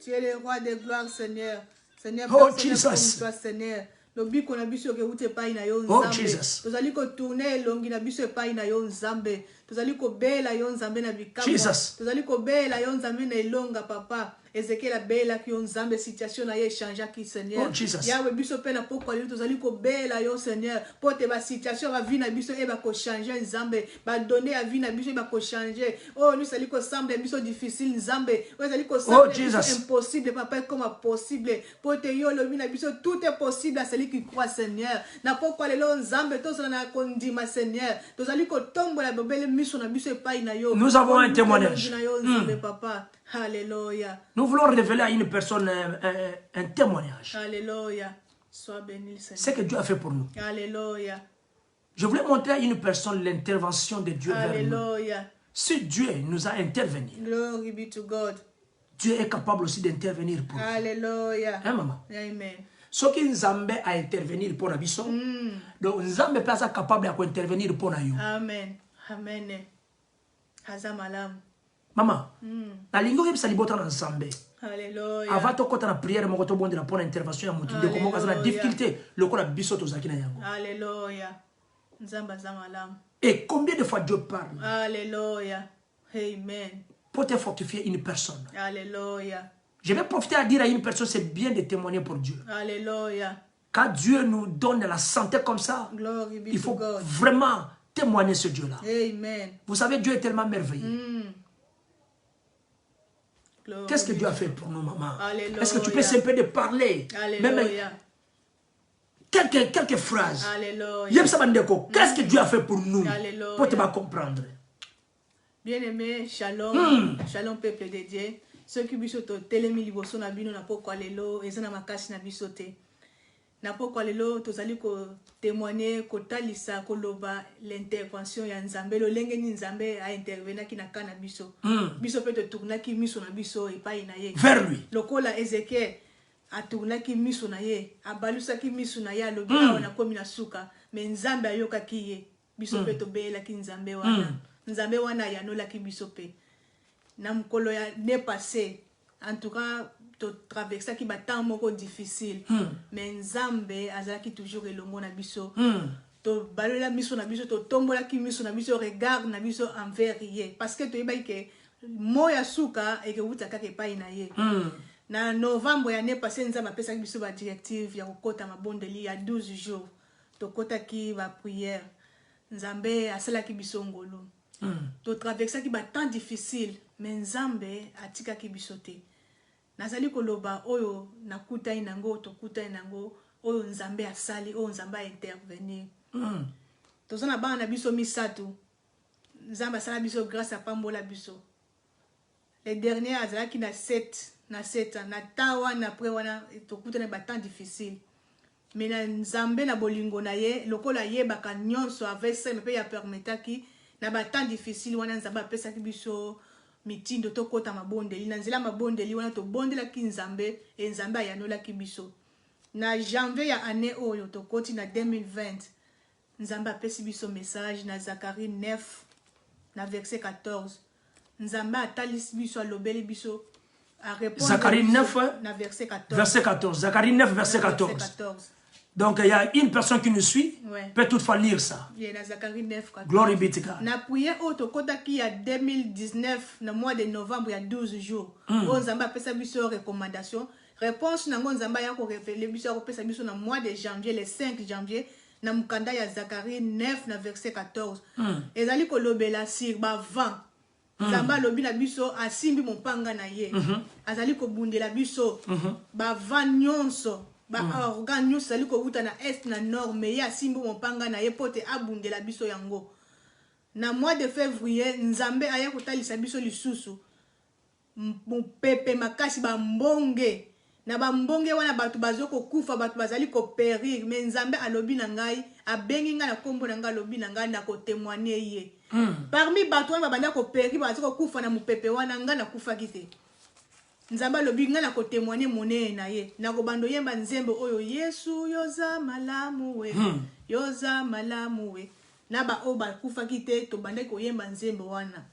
Tu es le roi des gloires, Seigneur. Seigneur, oh personne Jesus. comme toi, Seigneur. Lobi na biso ke ute pai na yo Oh nzambe. Jesus. Tozali ko tourner longi na biso pai na yo nzambe. Tozali ko bela yo nzambe na bikamwa. Jesus. Tozali ko bela yo nzambe na ilonga papa. Ezekiel bela ki yo nzambe situation na ye change ki Seigneur. Oh Jesus. Yawe biso pe na poko ali tozali ko bela yo Seigneur. Pote ba situation ba vie na biso e ba ko changer nzambe. Ba donner a vie na biso e ba ko changer. Oh nous sali ko semble biso difficile nzambe. Oh sali ko semble impossible papa comme possible. Pote yo lo vie na biso tout est possible à celui qui croit Seigneur. Na poko lelo nzambe tozala na kondima Seigneur. Tozali ko tombola bobele miso na biso e pai na yo. Nous avons un témoignage. Papa. Alléluia. Nous voulons révéler à une personne un témoignage. Alléluia. Sois béni, Seigneur. Ce que Dieu a fait pour nous. Alléluia. Je voulais montrer à une personne l'intervention de Dieu vers nous. Alléluia. Si Dieu nous a intervenu. Glory be to God. Dieu est capable aussi d'intervenir pour vous. Alléluia. Hein, maman? Amen. Ce qui Nzambe a intervenir pour Nabiso, donc Nzambe peut être capable d'intervenir pour nous. Amen. Amen. Azamalam. Maman, na lingo yeb salibota na Nzambe. Alléluia. Avant to kota na prière mo koto bonde na pour intervention ya mutu de comment kaza na difficulté le ko na biso to zakina yango. Alléluia. Nzamba zamalam. Et combien de fois Dieu parle? Alléluia. Amen. Pour te fortifier une personne. Alléluia. Je vais profiter à dire à une personne, c'est bien de témoigner pour Dieu. Alléluia. Quand Dieu nous donne la santé comme ça, Glory be il faut to God. vraiment témoigner ce Dieu-là. Amen. Vous savez, Dieu est tellement merveilleux. Qu'est-ce que Dieu a fait pour nous, maman? Est-ce que tu peux simplement de parler? Même quelques phrases. Alléluia. Qu'est-ce que Dieu a fait pour nous? Alléluia. Pour te comprendre. Bien-aimé, shalom. Shalom, peuple de Dieu. Ceux qui bisoto telemi liboso na bino na poko lelo ezana makasi na bisote. Na poko lelo tozali ko témoigner ko talisa ko loba l'intervention ya Nzambe lo lenge ni Nzambe a intervenir ki na kana biso. Biso pe to tourna ki miso na biso epai na ye. Vers lui. Lokola Ezekiel a tourna ki miso na ye, abalusa ki miso na ye lobi na komi na suka, mais Nzambe ayoka ki ye. Biso pe to bela ki Nzambe wana. Nzambe wana ya nola ki biso pe. Na mukolo ya ne passé, en tout cas, to traverser qui battant moko difficile. Mais Nzambe azaki toujours elongo na biso. To balola miso na biso, to tombola ki miso na biso, regarde na biso envers ye. Parce que to yeba ke moya suka et que wuta kake pai na ye. Na novembre ya ne passé Nzambe apesa biso ba directive ya kokota mabondeli ya 12 jours. To kota ki ba prière. Nzambe asala ki biso ngolo. To traverser qui battant difficile. Mais Nzambe atika ki bisote. Nazali koloba oyo nakuta inango tokuta inango oyo Nzambe asali oyo Nzambe a intervenir. Tozana bana na biso misatu. Nzambe asala biso grâce à pambola biso. Les derniers azalaki na 7 ans na tawa na après wana tokuta na battant difficile. Mais na Nzambe na bolingo na ye lokola ye baka nyonso avec ça me peut ya permetaki na battant difficile wana Nzambe apesa ki biso mitindo to kota mabondeli na nzela mabondeli wana to bondela ki Nzambe e Nzambe ayanola ki biso na janvier ya année oyo to koti na 2020 Nzambe apesi biso message na Zacharie 9 na verset 14 Nzambe atalisi biso alobeli biso a répondre Zacharie 9 na verset 14 verset 14 Zacharie 9 verset 14 Donc il y a une personne qui nous suit, peut toutefois lire ça. Glory be to God. Na prière auto kota ki ya 2019 na mois de novembre il y a 12 jours. On Nzamba pesa biso recommandation. Réponse na Nzamba ya ko révéler biso ko pesa biso na mois de janvier le 5 janvier na mukanda ya Zacharie 9 na verset 14. Ezali ko lobela sir ba vent. Nzamba lobi na biso asimbi mopanga na ye. Azali ko bundela biso ba vent nyonso. Ba organ nyonso sali ko wuta na est na nord mais ya simbo mopanga na ye pote abundela biso yango na mois de février Nzambe aya kotalisa biso lisusu pepe makasi ba mbonge na ba mbonge wana batu bazoko kufa batu bazali ko périr mais Nzambe alobi na ngai abengi nga na kombo na nga alobi na ngai na ko témoigner ye parmi batu wana babanda ko périr bazoko kufa na mupepe wana nga na kufa kite Nzamba lobi nga na ko témoigner monene na ye na ko bando yemba nzembe oyo Yesu yoza malamu we yoza malamu we na ba oba kufa kite to bande ko yemba nzembe wana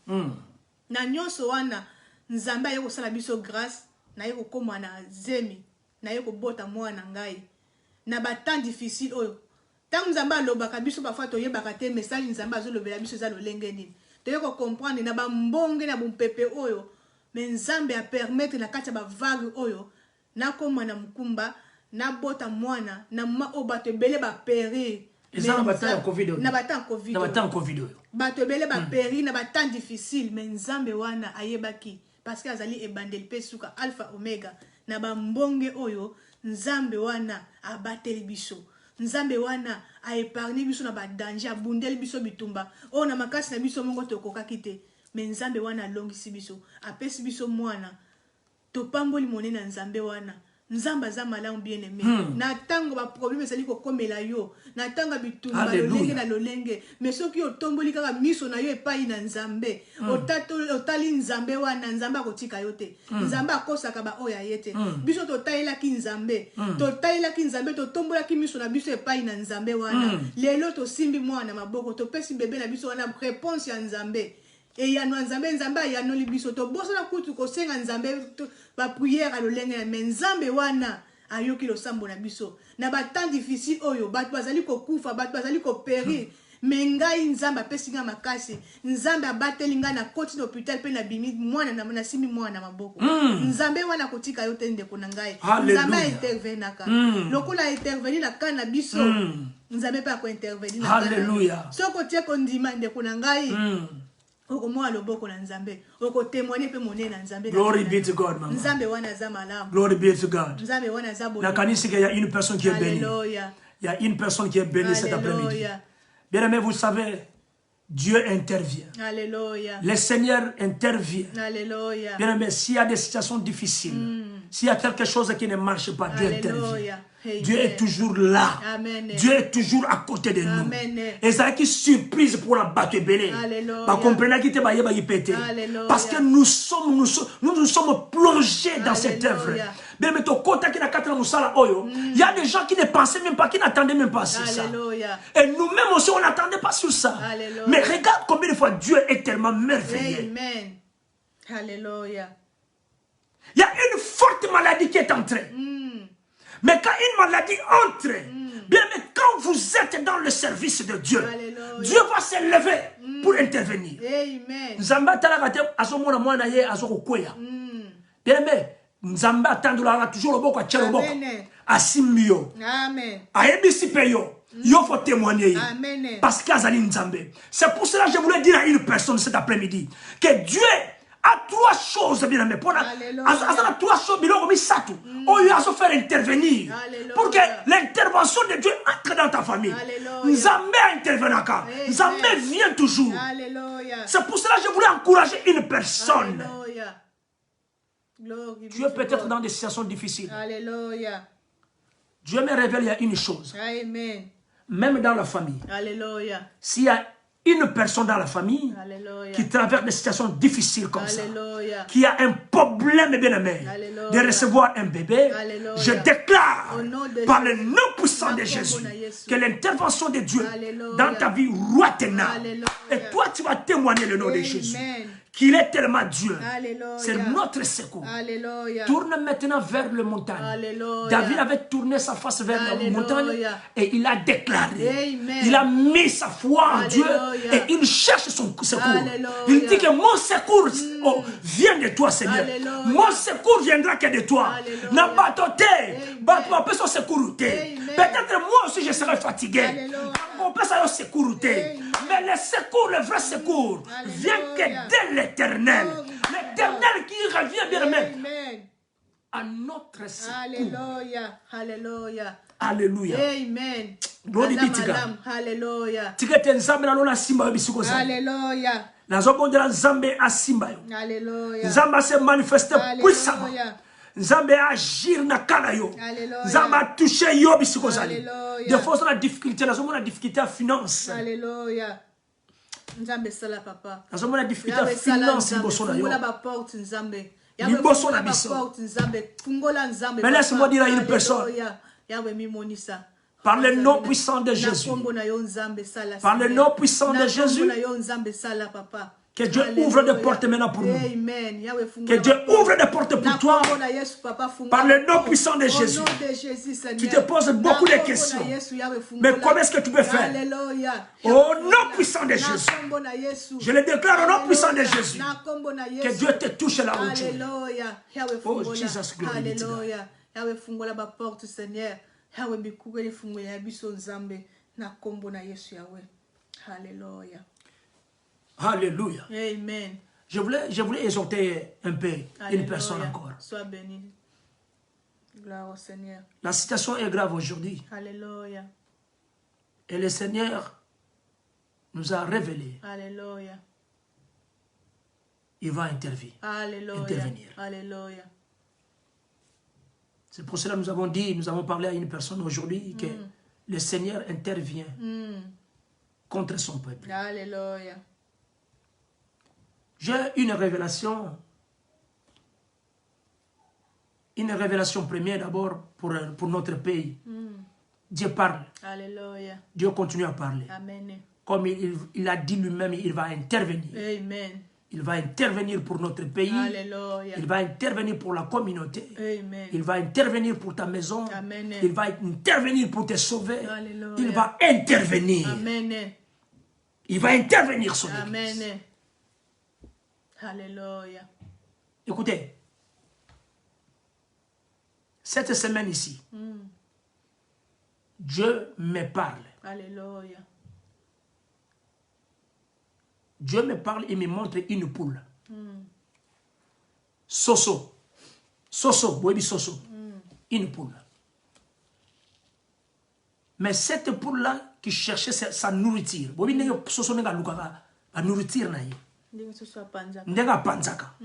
na nyonso wana Nzamba aye ko sala biso grâce na ye ko koma na zemi na ye ko bota mwana ngai na ba temps difficile oyo tant Nzamba lobaka biso ba fa to yebaka te message Nzamba azolobela biso za lolenge nini to ye ko comprendre na ba mbonge na bompepe oyo mais Nzambe a permettre na kati ba vague oyo na koma na mkumba na bota mwana na ma obato bele ba périr ezana batanga covid na batanga covid na batanga covid bato bele ba périr na batanga difficile mais Nzambe wana ayebaki parce que azali ebandeli pesuka alpha omega na ba mbonge oyo Nzambe wana abateli biso Nzambe wana a épargné biso na ba danger abundeli biso bitumba o na makasi na biso mongo tokoka kite mais Nzambe wana longisi biso apesi biso mwana to pamboli monene na Nzambe wana Nzamba za malamu bien aimé. Na tango ba problème ezali ko komela yo. Na tango bitumba lolenge na lolenge. Mais soki otomboli kaka miso na yo epai na Nzambe. Otali Nzambe wana Nzambe akotika yo te. Nzambe akosaka ba oya yete. Biso totalela ki Nzambe. Totalela ki Nzambe totombola ki miso na biso epai na Nzambe wana. Lelo to simbi mwana maboko to pesi bébé na biso wana réponse ya Nzambe. Et ya no Nzambe Nzambe ya no libiso to bosa na kutu ko senga Nzambe ba prière à lolenge mais Nzambe wana ayoki lo sambo na biso na ba temps difficile oyo batu bazali ko kufa batu bazali ko périr mais ngai Nzambe apesi nga makasi Nzambe abateli nga na koti na hôpital pe na bimi mwana na simi mwana maboko Nzambe wana kotika yo tende ko na ngai Nzambe intervenaka lokola intervenir na kana biso Nzambe pa ko intervenir na Alléluia soko tie ko ndima ndeko na ngai Glory be to God, maman. Glory be to God. Il y a une personne qui est bénie. Il y a une personne qui est bénie cet après-midi. Bien aimé, vous savez, Dieu intervient. Alléluia. Le Seigneur intervient. Alléluia. Bien aimé, s'il y a des situations difficiles, s'il y a quelque chose qui ne marche pas, Dieu intervient. Dieu est toujours là. Amen. Dieu est toujours à côté de nous. Amen. Et ça qui surprise pour la battre belé. Parce que nous sommes plongés dans cette œuvre. Il y a des gens qui ne pensaient même pas, qui n'attendaient même pas sur ça. Et nous-mêmes aussi, on n'attendait pas sur ça. Alléluia. Mais regarde combien de fois Dieu est tellement merveilleux. Amen. Alléluia. Il y a une forte maladie qui est entrée. Mais quand une maladie entre, bien, mais quand vous êtes dans le service de Dieu, Alléluia. Dieu va se lever pour intervenir. Amen. Nzamba talakate asomona mwana ye azokokwea. Bien, mais Nzamba atandula toujours le boko a tchelo boko. Asimbio. Amen. Aebisi peyo. Il faut témoigner. Amen. Parce qu'Azali Nzambe. C'est pour cela que je voulais dire à une personne cet après-midi que Dieu a trois choses, bien aimé. Pour trois choses, on lui a fait intervenir. Alléluia. Pour que l'intervention de Dieu entre dans ta famille. Nzambe intervenaka. Nzambe vient toujours. C'est pour cela que je voulais encourager une personne. Tu es peut-être dans des situations difficiles. Alléluia. Dieu me révèle il y a une chose. Amen. Même dans la famille. Alléluia. S'il y a une personne dans la famille Alléluia. Qui traverse des situations difficiles comme Alléluia. Ça, qui a un problème bien aimé de recevoir un bébé, Alléluia. Je déclare par le nom puissant de Jésus que l'intervention de Dieu Alléluia. Dans ta vie roitena. Et toi tu vas témoigner le nom de Jésus. Qu'il est tellement Dieu. C'est notre secours. Alléluia. Tourne maintenant vers le montagne. Alléluia. David avait tourné sa face vers la montagne et il a déclaré. Amen. Il a mis sa foi en Dieu et il cherche son secours. Alléluia. Il dit que mon secours vient de toi, Seigneur. Alléluia. Mon secours viendra que de toi. N'a pas tenté. Peut son secours. Peut-être moi aussi je serai fatigué. On peut ça secours. Mais le secours, le vrai secours, vient que de l'Éternel. L'Éternel qui revient bien même à notre secours. Alléluia. Alléluia. Alléluia. Amen. Glory be to God. Alléluia. Tikete nzambe na lona simba yo bisiko za. Alléluia. Nazobondela nzambe asimba yo. Alléluia. Nzambe se manifester puissamment. Nzambe agir na kana yo. Nzambe toucher yo bisiko za. Des fois on a difficulté, on a difficulté à finance. Alléluia. Nzambe sala papa. On a difficulté à finance liboso na yo. Fungola ba porte nzambe. Liboso na biso. Mais laisse-moi dire à une personne. Par le nom puissant de Jésus. Par le nom puissant de Jésus. Que Dieu ouvre des portes maintenant pour nous. Que Dieu ouvre des portes pour toi. Par le nom puissant de Jésus. Tu te poses beaucoup de questions. Mais comment est-ce que tu peux faire? Au nom puissant de Jésus. Je le déclare au nom puissant de Jésus. Que Dieu te touche là où tu es. Oh Jesus, glory be to God. Yawe fungola ba porte Seigneur. Yawe bikugeli fungola ya biso nzambe na kombo na Yesu Yawe. Alléluia. Alléluia. Amen. Je voulais exhorter un peu une personne encore. Sois béni. Gloire au Seigneur. La situation est grave aujourd'hui. Alléluia. Et le Seigneur nous a révélé. Alléluia. Il va intervenir. Alléluia. Intervenir. Alléluia. C'est pour cela que nous avons dit, nous avons parlé à une personne aujourd'hui que le Seigneur intervient contre son peuple. Alléluia. J'ai une révélation première d'abord pour notre pays. Dieu parle. Alléluia. Dieu continue à parler. Amen. Comme il a dit lui-même, il va intervenir. Amen. Il va intervenir pour notre pays. Alléluia. Il va intervenir pour la communauté. Amen. Il va intervenir pour ta maison. Amen. Il va intervenir pour te sauver. Alléluia. Il va intervenir. Amen. Il va intervenir sur l'église. Amen. Alléluia. Écoutez, cette semaine ici, Dieu me parle. Alléluia. Dieu me parle et me montre une poule. Soso. Soso, oui, soso. Une poule. Mais cette poule-là qui cherchait sa nourriture, oui, soso n'est pas nourriture. N'est panzaka.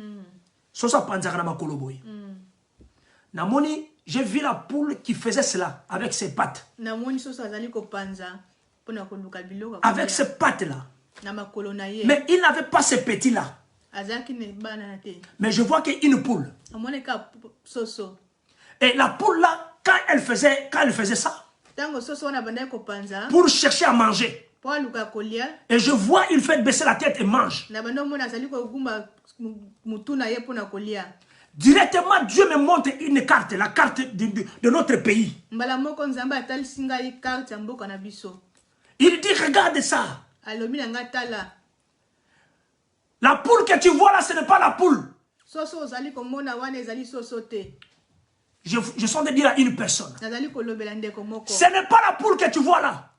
Soso panzaka na makoloboy. Namoni, j'ai vu la poule qui faisait cela avec ses pattes. Avec ses pattes-là. Mais il n'avait pas ces petits-là. Mais je vois qu'il y a une poule. Et la poule-là, quand elle faisait ça, pour chercher à manger, et je vois il fait baisser la tête et mange. Directement, Dieu me montre une carte, la carte de notre pays. Il dit, regarde ça. La poule que tu vois là, ce n'est pas la poule. Je sens de dire à une personne. Ce n'est pas la poule que tu vois là.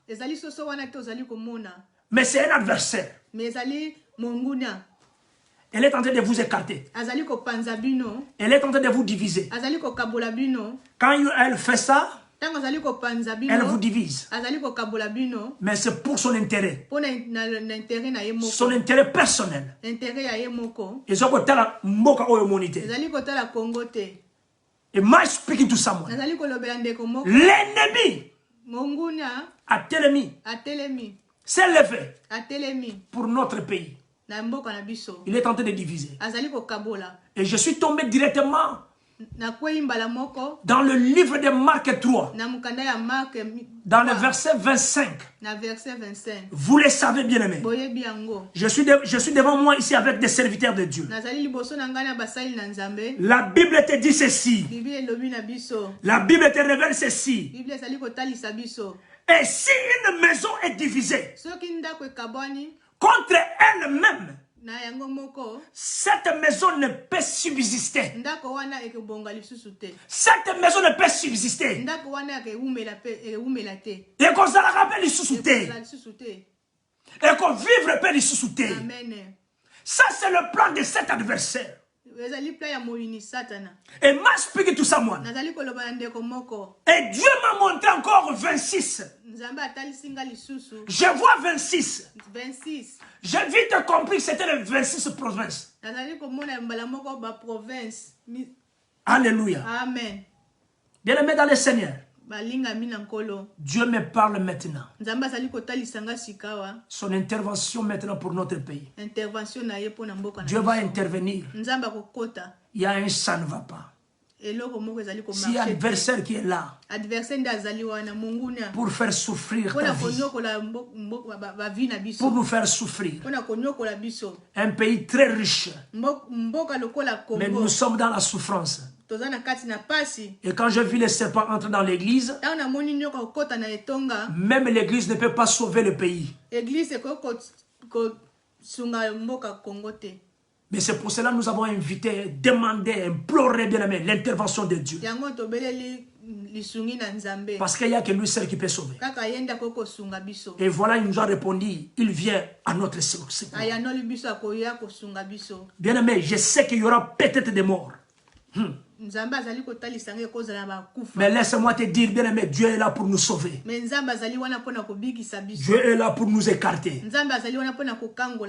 Mais c'est un adversaire. Elle est en train de vous écarter. Elle est en train de vous diviser. Quand elle fait ça, elle vous divise. Mais c'est pour son intérêt. Son intérêt personnel. Et et my speaking to someone. L'ennemi a s'est levé pour notre pays. Il est en train de diviser. Et je suis tombé directement dans le livre de Marc 3, dans le verset 25. Vous le savez bien aimé. Je suis devant moi ici avec des serviteurs de Dieu. La Bible te dit ceci. La Bible te révèle ceci. Et si une maison est divisée contre elle-même, cette maison ne peut subsister. Cette maison ne peut subsister. Et qu'on s'en rappelle les sous-soutés. Et qu'on vivre peut les sous-soutés. Ça, c'est le plan de cet adversaire. Et moi, je speak to someone. Et Dieu m'a montré encore 26. Je vois 26. J'ai vite compris que c'était les 26 provinces. Alléluia. Amen. Bien-aimé dans le Seigneur. Dieu me parle maintenant. Son intervention maintenant pour notre pays. Dieu va intervenir. Il y a un ça ne va pas. S'il y a un adversaire qui est là pour faire souffrir ta vie, pour nous faire souffrir, un pays très riche, mais nous sommes dans la souffrance. Et quand je vis les serpents entrer dans l'église, même l'église ne peut pas sauver le pays. Mais c'est pour cela que nous avons invité, demandé, imploré bien aimé l'intervention de Dieu. Parce qu'il n'y a que lui seul qui peut sauver. Et voilà, il nous a répondu, il vient à notre secours. Bien aimé, je sais qu'il y aura peut-être des morts. Mais laisse-moi te dire, bien aimé, Dieu est là pour nous sauver. Dieu est là pour nous écarter.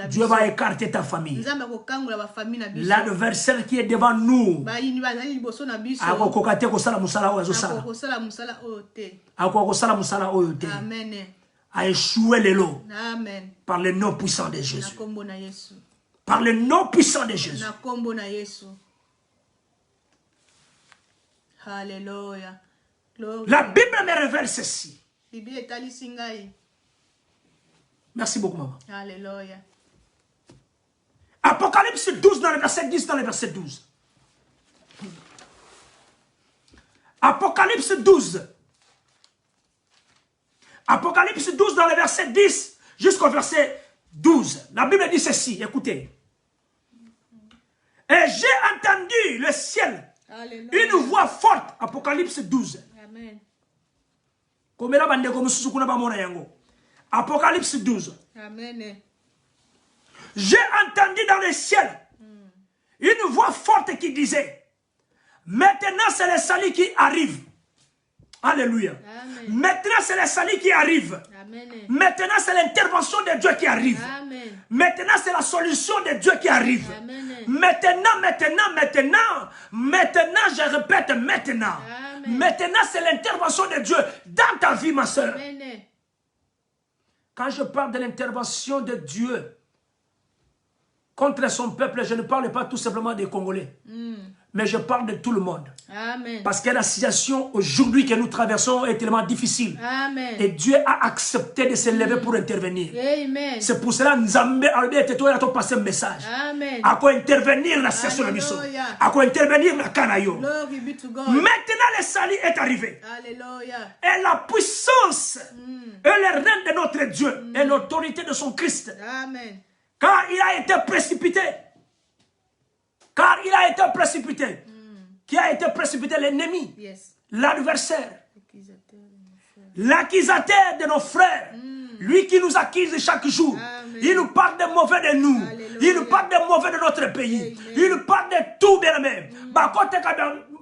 Dieu va écarter ta famille. L'adversaire qui est devant nous, a échoué les lots par le nom puissant de Jésus. Par le nom puissant de Jésus. Alléluia. La Bible me révèle ceci. Merci beaucoup, maman. Alléluia. Apocalypse 12 dans le verset 10, dans le verset 12. Apocalypse 12. Apocalypse 12 dans le verset 10 jusqu'au verset 12. La Bible dit ceci, écoutez. Et j'ai entendu le ciel. Alléluia. Une voix forte. Apocalypse 12. Amen. Apocalypse 12. Amen. J'ai entendu dans le ciel une voix forte qui disait, maintenant c'est le salut qui arrive. Alléluia. Amen. Maintenant c'est le salut qui arrive. Amen. Maintenant c'est l'intervention de Dieu qui arrive. Amen. Maintenant c'est la solution de Dieu qui arrive. Amen. Maintenant, je répète maintenant. Amen. Maintenant c'est l'intervention de Dieu dans ta vie, ma soeur. Amen. Quand je parle de l'intervention de Dieu contre son peuple, je ne parle pas tout simplement des Congolais. Mais je parle de tout le monde. Amen. Parce que la situation aujourd'hui que nous traversons est tellement difficile. Amen. Et Dieu a accepté de se lever pour intervenir. C'est pour cela que nous avons passé un message. Amen. À quoi intervenir dans la situation de mission. À quoi intervenir dans la Canaïo. Maintenant le salut est arrivé. Alléluia. Et la puissance et le règne de notre Dieu et l'autorité de son Christ. Amen. Car il a été précipité. Car il a été précipité. Qui a été précipité? L'ennemi. Yes. L'adversaire. L'accusateur de nos frères. Lui qui nous accuse chaque jour. Amen. Il nous parle de mauvais de nous. Alléluia. Il nous parle de mauvais de notre pays. Amen. Il nous parle de tout, bien aimé.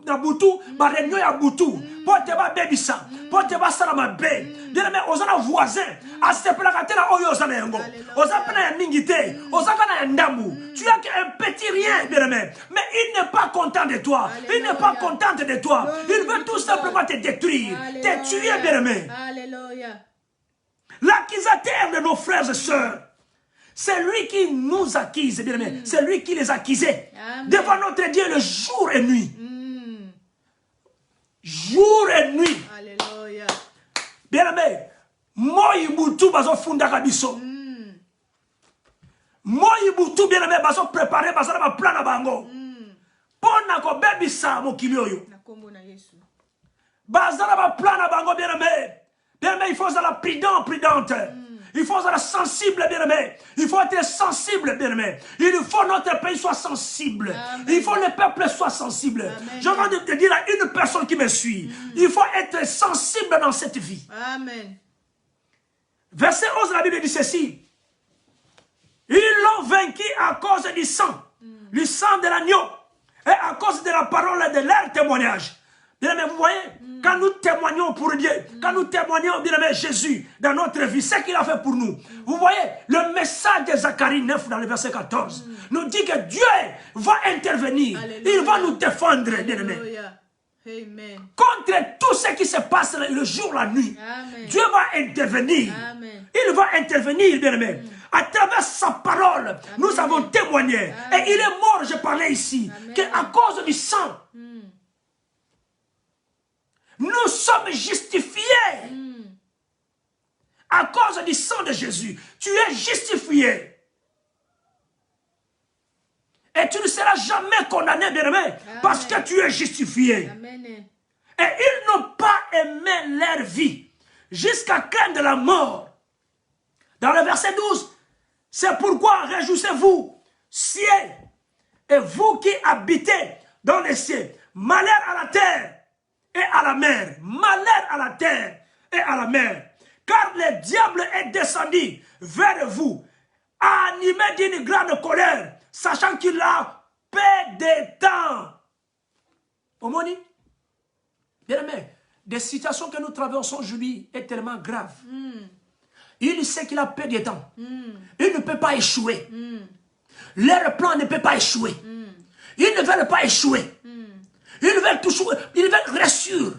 Réunion ya Boutou, pote ba bebisa, pote ba salama be. Bien aimé, ozana voisin, a se plakatela oyo ozana yango. Ozapena ya mingite, ozakana ya ndambu. Tu as un petit rien, bien aimé, mais il n'est pas content de toi. Il n'est pas content de toi. Il veut tout simplement te détruire, te tuer, bien aimé. Alléluia. L'accusateur de nos frères et sœurs, c'est lui qui nous accuse, bien aimé. C'est lui qui les accusait devant notre Dieu le jour et nuit. Jour et nuit. Alléluia. Bien aimé, moi Boutou bazo funda kabiso. Moi Boutou bien aimé bazo préparer bazo na plan na bango. Pona ko bebisa mokili oyo. Na kombo na Yesu. Bazo na plan na bango bien aimé. Bien aimé, il faut être prudente. Il faut être sensible, bien aimé. Il faut être sensible, bien aimé. Il faut que notre pays soit sensible. Amen. Il faut que le peuple soit sensible. Je veux te dire à une personne qui me suit. Il faut être sensible dans cette vie. Amen. Verset 11, la Bible dit ceci. Ils l'ont vaincu à cause du sang de l'agneau et à cause de la parole de leur témoignage. Bien aimé, vous voyez, quand nous témoignons pour Dieu, quand nous témoignons, bien aimé, Jésus, dans notre vie, ce qu'il a fait pour nous. Vous voyez, le message de Zacharie 9 dans le verset 14 nous dit que Dieu va intervenir. Alléluia. Il va nous défendre, bien aimé. Amen. Contre tout ce qui se passe le jour, la nuit. Amen. Dieu va intervenir. Amen. Il va intervenir, bien aimé. À travers sa parole, amen, nous avons témoigné. Amen. Et il est mort, je parlais ici, qu'à cause du sang, nous sommes justifiés à cause du sang de Jésus. Tu es justifié. Et tu ne seras jamais condamné, bien-aimé, parce que tu es justifié. Amen. Et ils n'ont pas aimé leur vie jusqu'à craindre la mort. Dans le verset 12, c'est pourquoi réjouissez-vous, ciel, et vous qui habitez dans les cieux. Malheur à la terre et à la mer. Malheur à la terre et à la mer. Car le diable est descendu vers vous, animé d'une grande colère, sachant qu'il a peu de temps. Omoni, bien aimé, des situations que nous traversons aujourd'hui est tellement grave. Il sait qu'il a peu de temps. Il ne peut pas échouer. Leur plan ne peut pas échouer. Ils ne veulent pas échouer. Ils veulent toujours, ils veulent réussir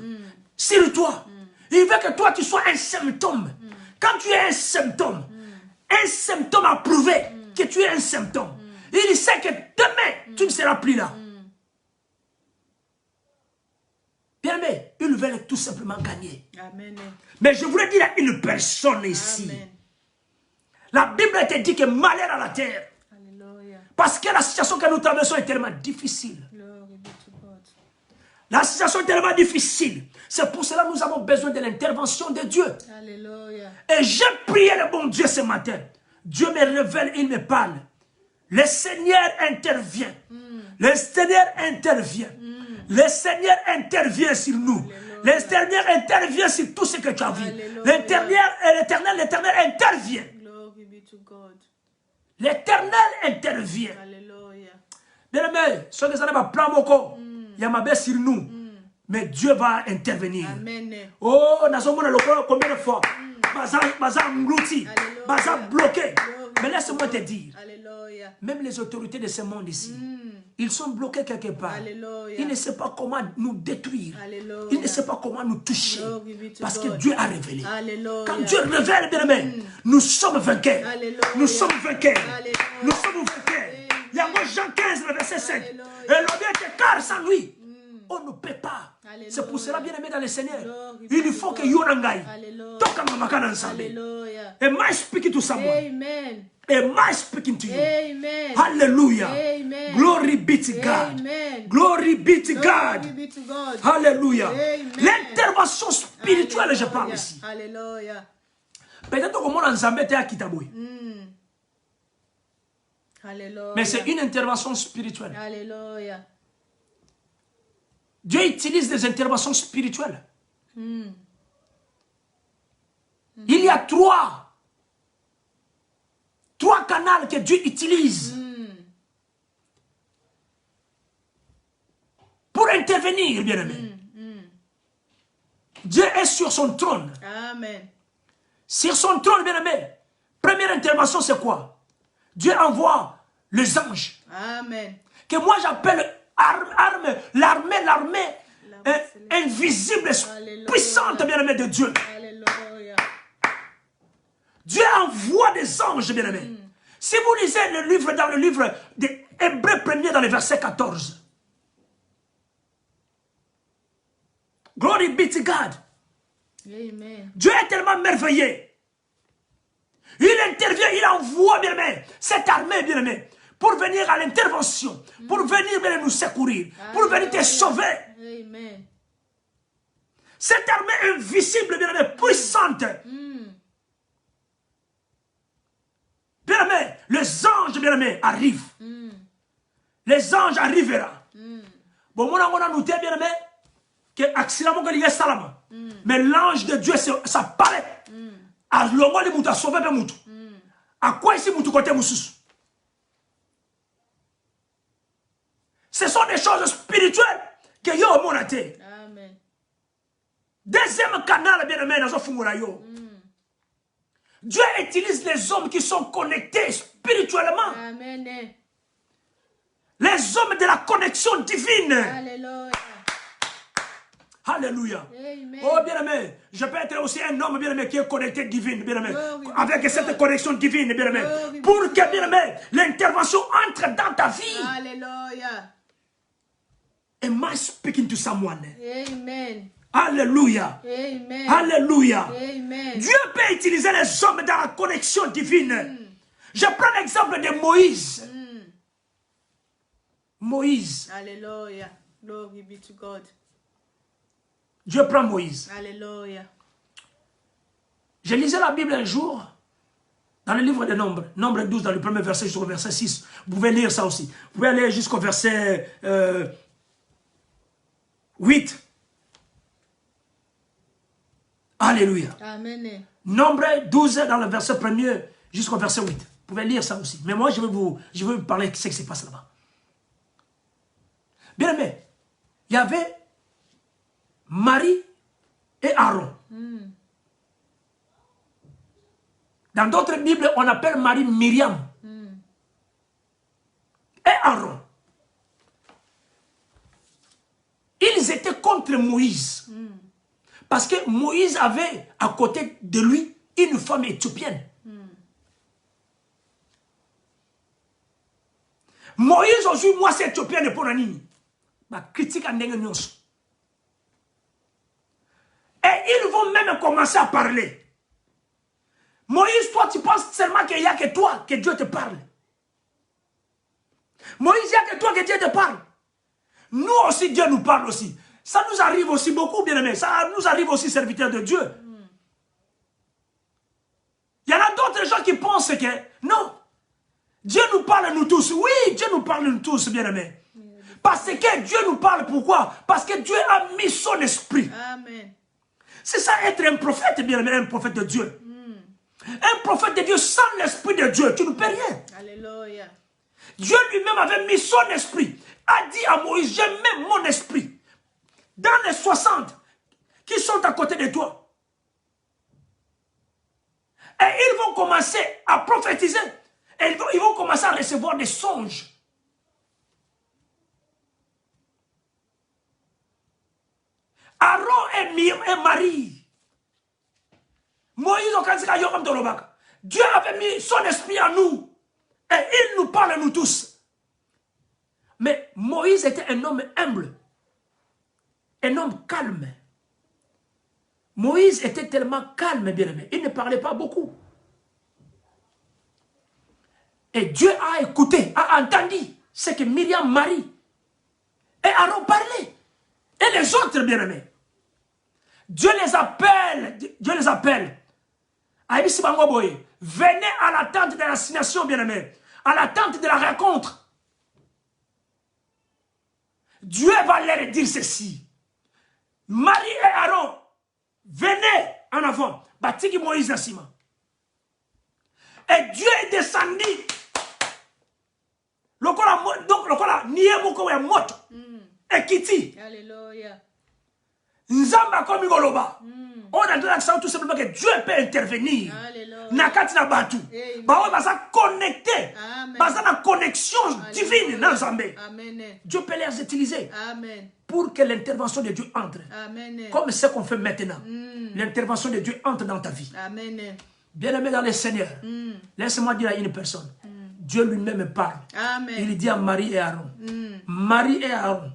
sur toi. Ils veulent que toi tu sois un symptôme. Quand tu es un symptôme a prouvé que tu es un symptôme. Il sait que demain tu ne seras plus là. Bien aimé, ils veulent tout simplement gagner. Amen. Mais je voulais dire à une personne ici. Amen. La Bible te dit que malheur à la terre. Alléluia. Parce que la situation que nous traversons est tellement difficile. Glory be to God. La situation est tellement difficile. C'est pour cela que nous avons besoin de l'intervention de Dieu. Alléluia. Et j'ai prié le bon Dieu ce matin. Dieu me révèle, il me parle. Le Seigneur intervient. Le Seigneur intervient. Le Seigneur intervient sur nous. Le Seigneur intervient sur tout ce que tu as vu. L'Éternel intervient. Glory be to God. L'Éternel intervient. Alléluia. Bien aimé, ce que ça ne va pas beaucoup. Il y a ma baisse sur nous. Mais Dieu va intervenir. Amen. Oh, nous avons combien de fois Baza englouti, Baza bloqué. Mais laisse-moi te dire, Alléluia. même les autorités de ce monde ici, ils sont bloqués quelque part. Alléluia. Ils ne savent pas comment nous détruire. Alléluia. Ils ne savent pas comment nous toucher. Glory be to Parce que God. Dieu a révélé. Alléluia. Quand Dieu révèle, bien aimé, nous sommes vainqueurs. Alléluia. Nous sommes vainqueurs. Alléluia. Nous sommes vainqueurs. Il y a Jean 15, le verset 5. Alléluia. Et l'homme était car sans lui. On ne peut pas. Alléluia. C'est pour cela, bien aimé dans le Seigneur, Glory be il to faut God. que Yonangai. Alléluia. Toka mamakana ensemble. Alléluia. Am I speaking to someone? Amen. Am I speaking to you? Amen. Hallelujah. Amen. Glory be to God. Amen. Glory be to Glory God. be to God. Hallelujah. Amen. L'intervention spirituelle, je parle ici. Alléluia. Peut-être que mon ensemble était à Kitaboui. Alléluia. Mais c'est une intervention spirituelle. Alléluia. Dieu utilise des interventions spirituelles. Il y a trois canaux que Dieu utilise pour intervenir, bien aimé. Dieu est sur son trône. Amen. Sur son trône, bien aimé. Première intervention, c'est quoi? Dieu envoie les anges. Amen. Que moi j'appelle l'armée invisible, Alléluia. puissante, bien aimé de Dieu. Alléluia. Dieu envoie des anges, bien aimé. Si vous lisez le livre dans le livre d'Hébreux 1er dans le verset 14. Glory be to God. Amen. Dieu est tellement merveilleux. Il intervient, il envoie, bien aimé, cette armée, bien aimé, pour venir à l'intervention, pour venir bien nous secourir, pour venir te sauver. Amen. Cette armée invisible, bien aimé, puissante. Bien aimé, les anges, bien aimé, arrivent. Les anges arriveront. Bon, on a noté, bien aimé, que accidentellement que l'il salam. Mais l'ange de Dieu, ça paraît. À l'homme de Mouta, sauver de Moutou. À quoi ici Moutou côté Moussous? Ce sont des choses spirituelles que yo au monde a été. Amen. Deuxième canal, bien aimé, dans yo. Dieu utilise les hommes qui sont connectés spirituellement. Amen. Les hommes de la connexion divine. Alléluia. Alléluia. Amen. Oh, bien aimé, je peux être aussi un homme, bien aimé, qui est connecté divine, bien aimé. Glory Avec be to cette God. connexion divine, bien aimé. Glory be Pour to que, God. bien aimé, l'intervention entre dans ta vie. Alléluia. Am I speaking to someone? Amen. Alléluia. Amen. Alléluia. Amen. Dieu peut utiliser les hommes dans la connexion divine. Je prends l'exemple de Moïse. Moïse. Alléluia. Glory be to God. Dieu prend Moïse. Alléluia. Je lisais la Bible un jour, dans le livre des Nombres, Nombre 12, dans le premier verset jusqu'au verset 6. Vous pouvez lire ça aussi. Vous pouvez aller jusqu'au verset 8. Alléluia. Amen. Nombre 12, dans le verset 1er jusqu'au verset 8. Vous pouvez lire ça aussi. Mais moi, je vais vous parler de ce qui se passe là-bas. Bien aimé, il y avait Marie et Aaron. Dans d'autres Bibles, on appelle Marie Myriam. Et Aaron. Ils étaient contre Moïse. Parce que Moïse avait à côté de lui une femme éthiopienne. Moïse aujourd'hui, moi c'est éthiopienne pour Nini. Ma critique en news. Et ils vont même commencer à parler. Moïse, toi tu penses seulement qu'il n'y a que toi que Dieu te parle. Moïse, il n'y a que toi que Dieu te parle. Nous aussi, Dieu nous parle aussi. Ça nous arrive aussi beaucoup, bien aimé. Ça nous arrive aussi, serviteurs de Dieu. Il y en a d'autres gens qui pensent que non. Dieu nous parle nous tous. Oui, Dieu nous parle nous tous, bien aimé. Parce que Dieu nous parle, pourquoi? Parce que Dieu a mis son esprit. Amen. C'est ça être un prophète, bien aimé, un prophète de Dieu. Un prophète de Dieu sans l'esprit de Dieu, tu ne peux rien. Alléluia. Dieu lui-même avait mis son esprit. A dit à Moïse, j'ai mis mon esprit. Dans les 60 qui sont à côté de toi. Et ils vont commencer à prophétiser. Et ils vont commencer à recevoir des songes. Aaron et Marie. Moïse, Dieu avait mis son esprit en nous. Et il nous parle à nous tous. Mais Moïse était un homme humble. Un homme calme. Moïse était tellement calme, bien aimé. Il ne parlait pas beaucoup. Et Dieu a écouté, a entendu ce que Myriam, Marie et Aaron parlaient. Et les autres, bien aimés. Dieu les appelle. Dieu les appelle. Venez à la tente de l'assignation, bien aimé. À la tente de la rencontre. Dieu va leur dire ceci. Marie et Aaron, venez en avant. Batiki Moïse Nassima. Et Dieu est descendu. Donc, nié moko ya moto. Et kiti. Alléluia. Nzamba comme Goloba. On a donné ça tout simplement que Dieu peut intervenir. Nakati na batu. Bah va ça connecter. Bah ça la connexion divine dans Zambé. Dieu peut les utiliser. Amen. Pour que l'intervention de Dieu entre. Amen. Comme ce qu'on fait maintenant. L'intervention de Dieu entre dans ta vie. Amen. Bien-aimé dans le Seigneur. Laisse-moi dire à une personne. Dieu lui-même parle. Amen. Il dit à Marie et Aaron. Marie et Aaron.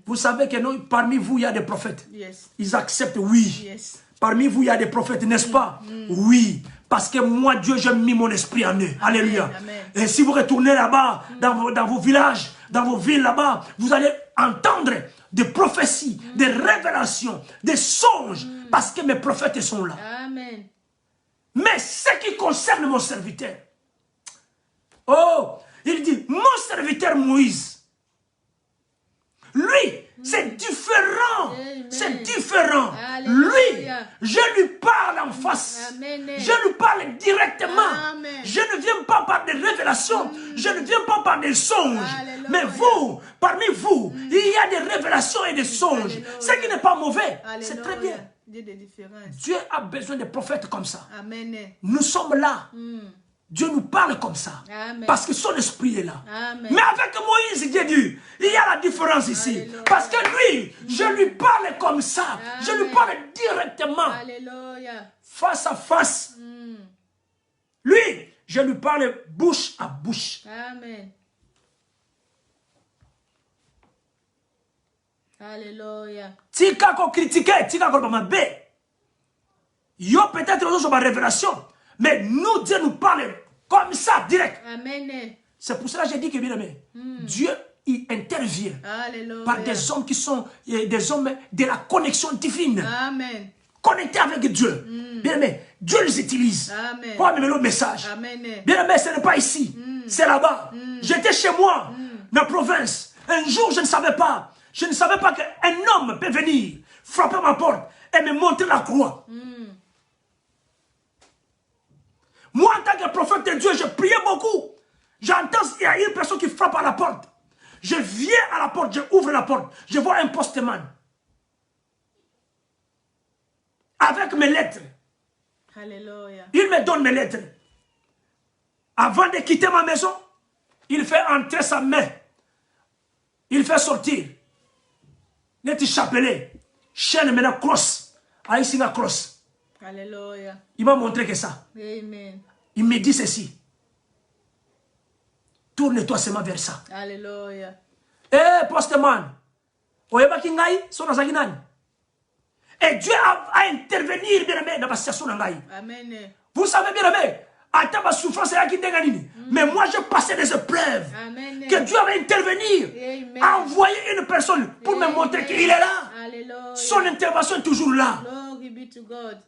Vous savez que nous, parmi vous, il y a des prophètes. Yes. Ils acceptent, oui. Yes. Parmi vous, il y a des prophètes, n'est-ce pas? Oui. Parce que moi, Dieu, j'ai mis mon esprit en eux. Alléluia. Amen. Et si vous retournez là-bas, dans vos villages, dans vos villes là-bas, vous allez entendre des prophéties, des révélations, des songes. Parce que mes prophètes sont là. Amen. Mais ce qui concerne mon serviteur, oh, il dit, mon serviteur Moïse, lui, c'est différent. C'est différent. Lui, je lui parle en face. Amen. Je lui parle directement. Amen. Je ne viens pas par des révélations. Je ne viens pas par des songes. Alléluia. Mais vous, parmi vous, il y a des révélations et des songes. Alléluia. Ce qui n'est pas mauvais. C'est Alléluia. très bien. Dieu de différence. Dieu a besoin de prophètes comme ça. Amen. Nous sommes là. Dieu nous parle comme ça. Amen. Parce que son esprit est là. Amen. Mais avec Moïse, Dieu dit, il y a la différence ici. Alléluia. Parce que lui, je lui parle comme ça. Amen. Je lui parle directement. Alléluia. Face à face. Lui, je lui parle bouche à bouche. Amen. Alléluia. Tika ko critiquer, tika ko bamabe. Yo peut-être sur ma révélation. Mais nous, Dieu nous parle comme ça, direct. Amen. C'est pour cela que j'ai dit que, bien aimé, Dieu, il intervient Alléluia. par des hommes qui sont des hommes de la connexion divine. Amen. Connectés avec Dieu. Bien aimé, Dieu les utilise. Amen. Pour amener le message. Amen. Bien aimé, ce n'est pas ici. C'est là-bas. J'étais chez moi, dans la province. Un jour, je ne savais pas. Je ne savais pas qu'un homme peut venir frapper ma porte et me montrer la croix. Moi, en tant que prophète de Dieu, je priais beaucoup. J'entends, il y a une personne qui frappe à la porte. Je viens à la porte, je ouvre la porte. Je vois un postman. Avec mes lettres. Alléluia. Il me donne mes lettres. Avant de quitter ma maison, il fait entrer sa main. Il fait sortir. Net chapelet. Chaîne maintenant cross. Aïsina cross. Alléluia. Il m'a montré que ça. Amen. Il me dit ceci. Tourne-toi seulement vers ça. Alléluia. Eh, postman. Oyeba kingai, sona zaginani. Et Dieu a intervenir, bien aimé, dans ma situation. Amen. Vous savez, bien aimé, à ta souffrance, mais moi, je passais des épreuves. Amen. Que Dieu va intervenir. Amen. Envoyer une personne pour me montrer qu'il est là. Alléluia. Son intervention est toujours là. Glory be to God.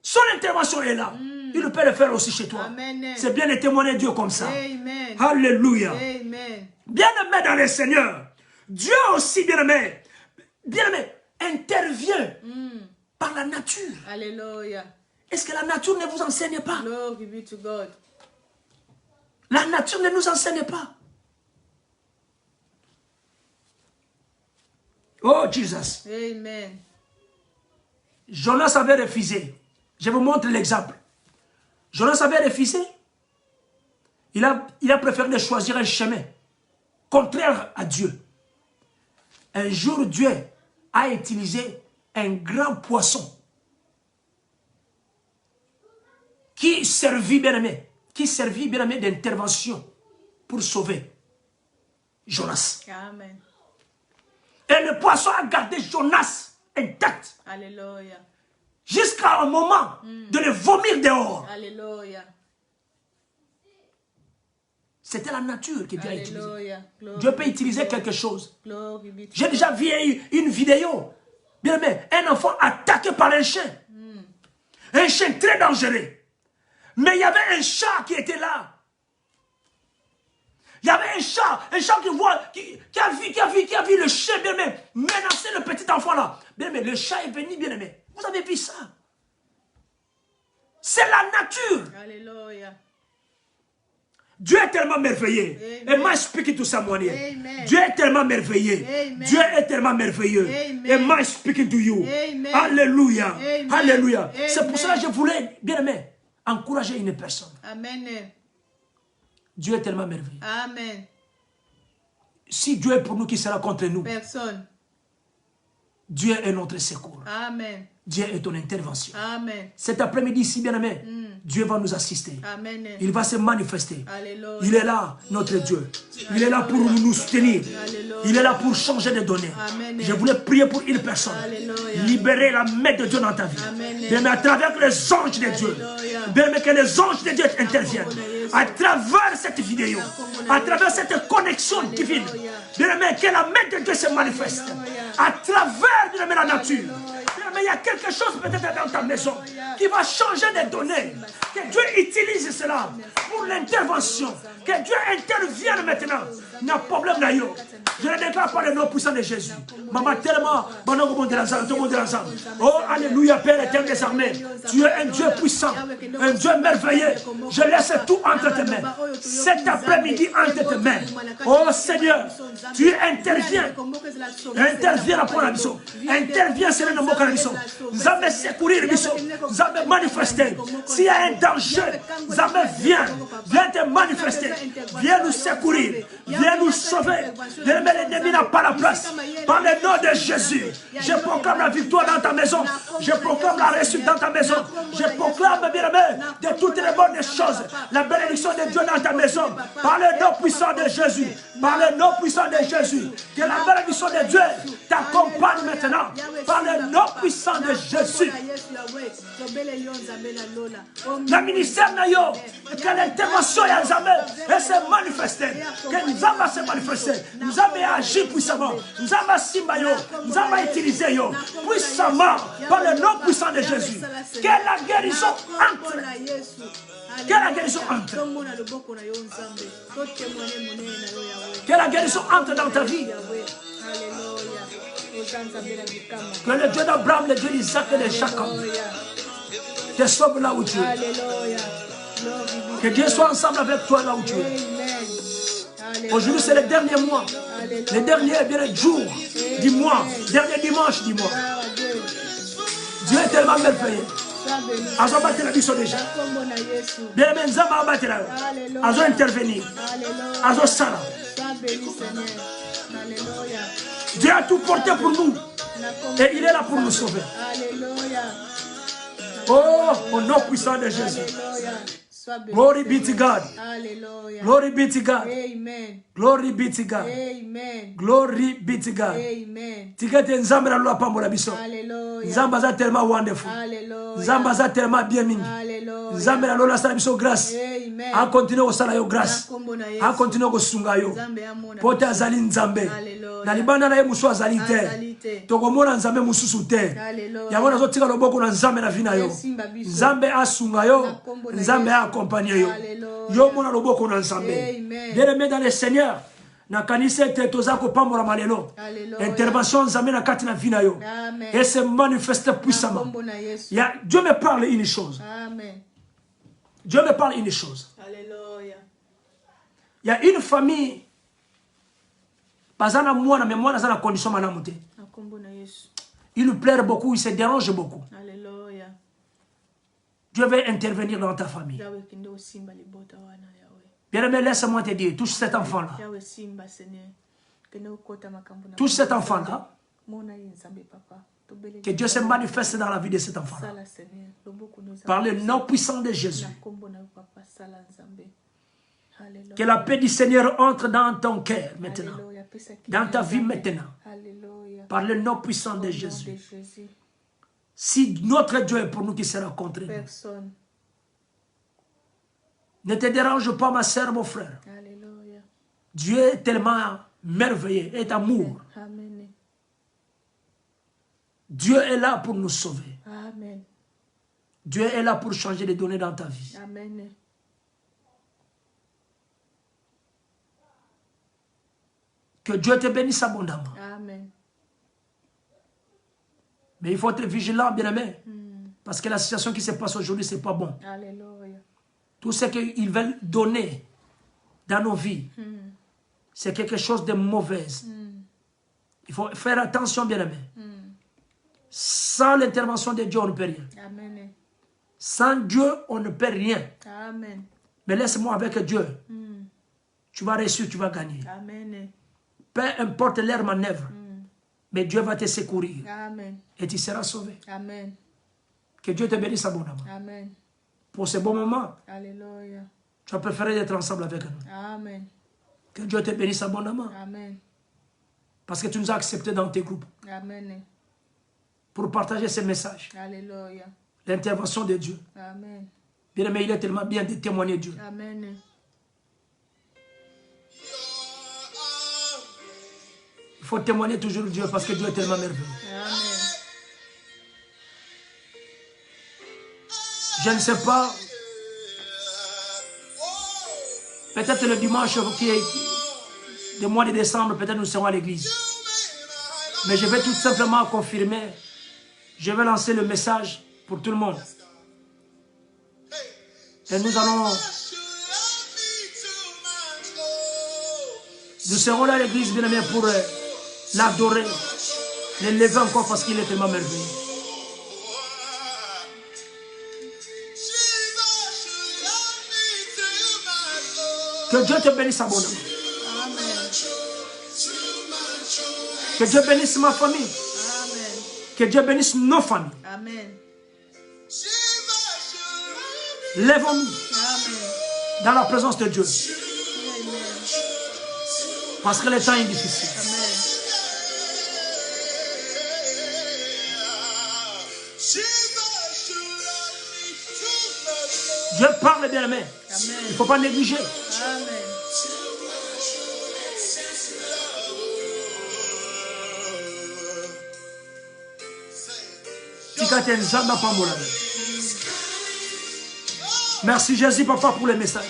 Son intervention est là. Il peut le faire aussi chez toi. C'est bien de témoigner Dieu comme ça. Amen. Alléluia. Amen. Bien-aimé dans le Seigneur, Dieu aussi, bien-aimé, intervient par la nature. Alléluia. Est-ce que la nature ne vous enseigne pas? Glory be to God. La nature ne nous enseigne pas. Oh, Jesus. Amen. Jonas avait refusé. Je vous montre l'exemple. Jonas avait refusé. Il a préféré choisir un chemin contraire à Dieu. Un jour, Dieu a utilisé un grand poisson qui servit, bien aimé, d'intervention pour sauver Jonas. Amen. Et le poisson a gardé Jonas intact. Alléluia. Jusqu'à un moment de le vomir dehors. Alléluia. C'était la nature que Dieu a utilisée. Alléluia. Dieu peut utiliser quelque chose. Glory be to J'ai déjà vu une vidéo. Bien aimé, un enfant attaqué par un chien. Un chien très dangereux. Mais il y avait un chat qui était là. Il y avait un chat qui a vu le chien, bien aimé, menacer le petit enfant là. Bien aimé, le chat est venu, bien aimé. Vous avez vu ça? C'est la nature. Alléluia. Dieu est tellement merveilleux. Amen. Et moi, speaking to someone here. Amen. Dieu est tellement merveilleux. Amen. Dieu est tellement merveilleux. Amen. Et moi, speaking to you. Amen. Alléluia. Amen. Alléluia. Amen. C'est pour cela que je voulais, bien aimé, encourager une personne. Amen. Dieu est tellement merveilleux. Amen. Si Dieu est pour nous, qui sera contre nous? Personne. Dieu est notre secours. Amen. Dieu est ton intervention. Amen. Cet après-midi, ici, bien aimé, Dieu va nous assister. Amen. Il va se manifester. Alléluia. Il est là, notre Dieu. Il est là pour nous soutenir. Alléluia. Il est là pour changer de données. Amen. Je voulais prier pour une personne. Alléluia. Libérer la main de Dieu dans ta vie. Amen. Bien, mais à travers les anges de Dieu. Alléluia. Bien, mais que les anges de Dieu interviennent. À travers cette vidéo. À travers cette connexion divine. Bien, mais que la main de Dieu se manifeste. À travers, bien, mais la nature. Mais il y a quelque chose peut-être dans ta maison qui va changer des données. Que Dieu utilise cela pour l'intervention. Que Dieu intervienne maintenant. Il n'y a pas de problème là. Je ne déclare pas le nom puissant de Jésus. Maman, tellement, tout le monde est ensemble. Oh, alléluia, Père éternel des armées. Tu es un Dieu puissant, un Dieu merveilleux. Je laisse tout entre tes mains. Cet après-midi, entre tes mains. Oh Seigneur, tu interviens. Interviens pour la mission. Interviens sur le mot de la mission. Nous allons secourir la mission. Nous allons manifester. S'il y a un danger, nous allons viens te manifester. Viens nous secourir. Viens nous sauver. L'ennemi n'a pas la place. Par le nom de Jésus, je proclame la victoire dans ta maison. Je proclame la réussite dans ta maison. Je proclame, bien aimé, de toutes les bonnes choses. La bénédiction de Dieu dans ta maison. Par le nom puissant de Jésus. Par le nom puissant de Jésus. Que la bénédiction de Dieu t'accompagne maintenant. Par le nom puissant de Jésus. Le ministère n'a yo, que l'intervention est se manifester. Que nous allons se manifester. Nous allons agir puissamment. Nous allons simbayo. Nous allons utiliser yo puissamment par le nom puissant de Jésus. Que la guérison entre. Que la guérison entre. Que la guérison entre dans ta vie. Que le Dieu d'Abraham, le Dieu d'Isaac et de Jacob te sauve là où tu es. Que Dieu soit ensemble avec toi là où tu es. Aujourd'hui, c'est le dernier mois. Le dernier jour du mois. Dernier dimanche du mois. Dieu est tellement merveilleux. Azo battre la biso déjà. Bien aimé, Nzamba va battre là. Azo intervenir. Azo sala. Dieu a tout porté pour nous. Et il est là pour nous sauver. Oh, au nom puissant de Jésus. Glory be to God. Hallelujah. Glory be to God. Amen. Glory be to God. Amen. Glory be to God. Amen. Tikete nzambe na lwa pambola biso. Hallelujah. Nzamba za tellement wonderful. Hallelujah. Nzamba za tellement bien mingi. Hallelujah. Nzambe na lola sala biso grâce. Amen. A continue kosala yo grâce. A continue kosunga yo. Pote azali nzambe. Na libanda na ye musu azali te. Tokomona nzambe mususu te. Yango nazotika loboko na nzambe na vina yo. Nzambe asunga yo. Nzambe accompagner yo. Yo mona loboko na nzambe. Bien-aimé dans le Seigneur. Na kanisa te tozako pambola malelo. Intervention nzambe na kati na vina yo. Et se manifeste puissamment. Dieu me parle une chose. Amen. Dieu me parle une chose. Alléluia. Il y a une famille. Bazana mwana mais mwana zana condition malamu te. Il lui pleure beaucoup, il se dérange beaucoup. Alléluia. Dieu veut intervenir dans ta famille. Bien-aimé, laisse-moi te dire, touche cet enfant-là. Touche cet enfant-là. Que Dieu se manifeste dans la vie de cet enfant-là. Par le nom puissant de Jésus. Que la paix du Seigneur entre dans ton cœur maintenant. Dans ta vie maintenant. Par le nom puissant de Jésus. Si notre Dieu est pour nous, qui sera contre nous? Ne te dérange pas, ma sœur, mon frère. Alléluia. Dieu est tellement merveilleux, est amour. Amen. Dieu est là pour nous sauver. Amen. Dieu est là pour changer les données dans ta vie. Amen. Que Dieu te bénisse abondamment. Amen. Mais il faut être vigilant, bien-aimé. Parce que la situation qui se passe aujourd'hui, ce n'est pas bon. Alléluia. Tout ce qu'ils veulent donner dans nos vies, c'est quelque chose de mauvais. Il faut faire attention, bien-aimé. Sans l'intervention de Dieu, on ne peut rien. Amen. Sans Dieu, on ne peut rien. Amen. Mais laisse-moi avec Dieu. Tu vas réussir, tu vas gagner. Amen. Peu importe leur manœuvre, mais Dieu va te secourir. Amen. Et tu seras sauvé. Amen. Que Dieu te bénisse abondamment. Amen. Pour ce bon moment, Alléluia. tu as préféré être ensemble avec nous. Amen. Que Dieu te bénisse abondamment. Amen. Parce que tu nous as acceptés dans tes groupes. Amen. Pour partager ces messages. Alléluia. L'intervention de Dieu. Amen. Bien aimé, il est tellement bien de témoigner Dieu. Amen. Il faut témoigner toujours Dieu parce que Dieu est tellement merveilleux. Amen. Je ne sais pas. Peut-être le dimanche qui est le mois de décembre, peut-être nous serons à l'église. Mais je vais tout simplement confirmer. Je vais lancer le message pour tout le monde. Et nous serons là à l'église, bien aimé, pour l'adorer, l'élever encore parce qu'il est tellement merveilleux. Que Dieu te bénisse abondamment. Amen. Que Dieu bénisse ma famille. Amen. Que Dieu bénisse nos familles. Amen. Lèvons-nous Amen. dans la présence de Dieu. Amen. Parce que le temps est difficile. Amen. Dieu parle, bien aimé. Amen. Il ne faut pas négliger. Amen. Merci Jésus, papa, pour le message.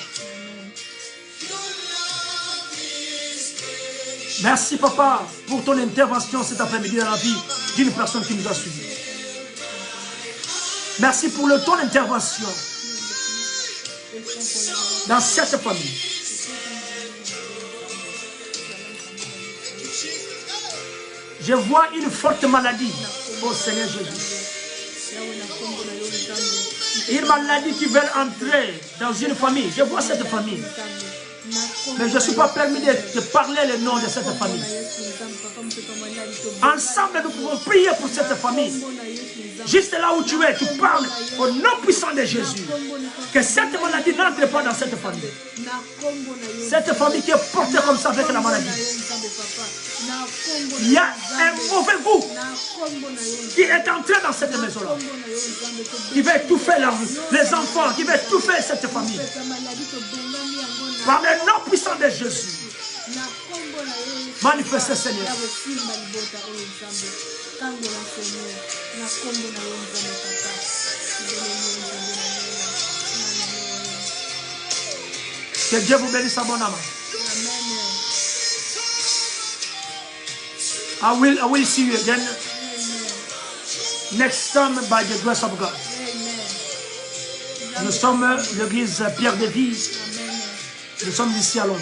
Merci, papa, pour ton intervention cet après-midi dans la vie d'une personne qui nous a suivis. Merci pour ton intervention dans cette famille. Je vois une forte maladie. Oh Seigneur Jésus. Une maladie qui veut entrer dans une famille. Je vois cette famille. Mais je ne suis pas permis de parler le nom de cette famille. Ensemble, nous pouvons prier pour cette famille. Juste là où tu es, tu parles au nom puissant de Jésus. Que cette maladie n'entre pas dans cette famille. Cette famille qui est portée comme ça avec la maladie. Il y a un mauvais goût qui est entré dans cette maison-là. Qui va étouffer les enfants, qui va étouffer cette famille. Par le nom puissant de Jésus. Manifestez, Seigneur. Que Dieu vous bénisse abondamment. I will see you again next time by the grace of God. Nous sommes l'église Pierre de Vie. Nous sommes ici à Londres.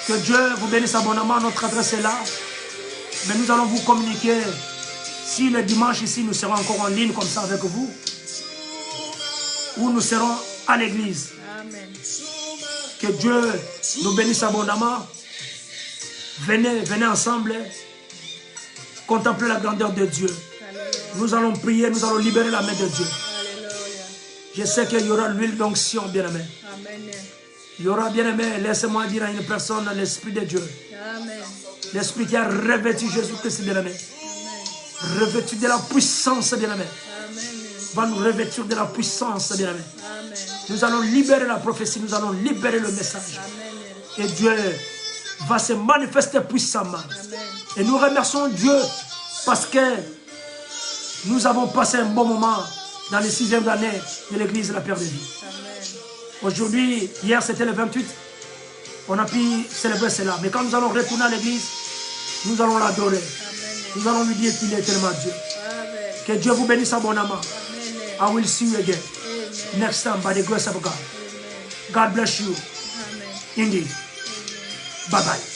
Que Dieu vous bénisse abondamment. Notre adresse est là. Mais nous allons vous communiquer. Si le dimanche ici, nous serons encore en ligne comme ça avec vous. Ou nous serons à l'église. Que Dieu nous bénisse abondamment. Venez ensemble. Contempler la grandeur de Dieu. Nous allons prier, nous allons libérer la main de Dieu. Je sais qu'il y aura l'huile d'onction, bien-aimé. Il y aura, bien-aimé, laissez-moi dire à une personne, l'Esprit de Dieu. L'Esprit qui a revêtu Jésus-Christ, bien-aimé. Revêtu de la puissance, bien-aimé. Va nous revêtir de la puissance, bien-aimé. Nous allons libérer la prophétie, nous allons libérer le message. Et Dieu va se manifester puissamment. Et nous remercions Dieu parce que nous avons passé un bon moment dans les 6e années de l'église de la Pierre de Vie. Aujourd'hui, hier c'était le 28, on a pu célébrer cela. Mais quand nous allons retourner à l'église, nous allons l'adorer. Nous allons lui dire qu'il est tellement Dieu. Que Dieu vous bénisse abondamment. I will see you again next time by the grace of God. God bless you. Indeed. Bye bye.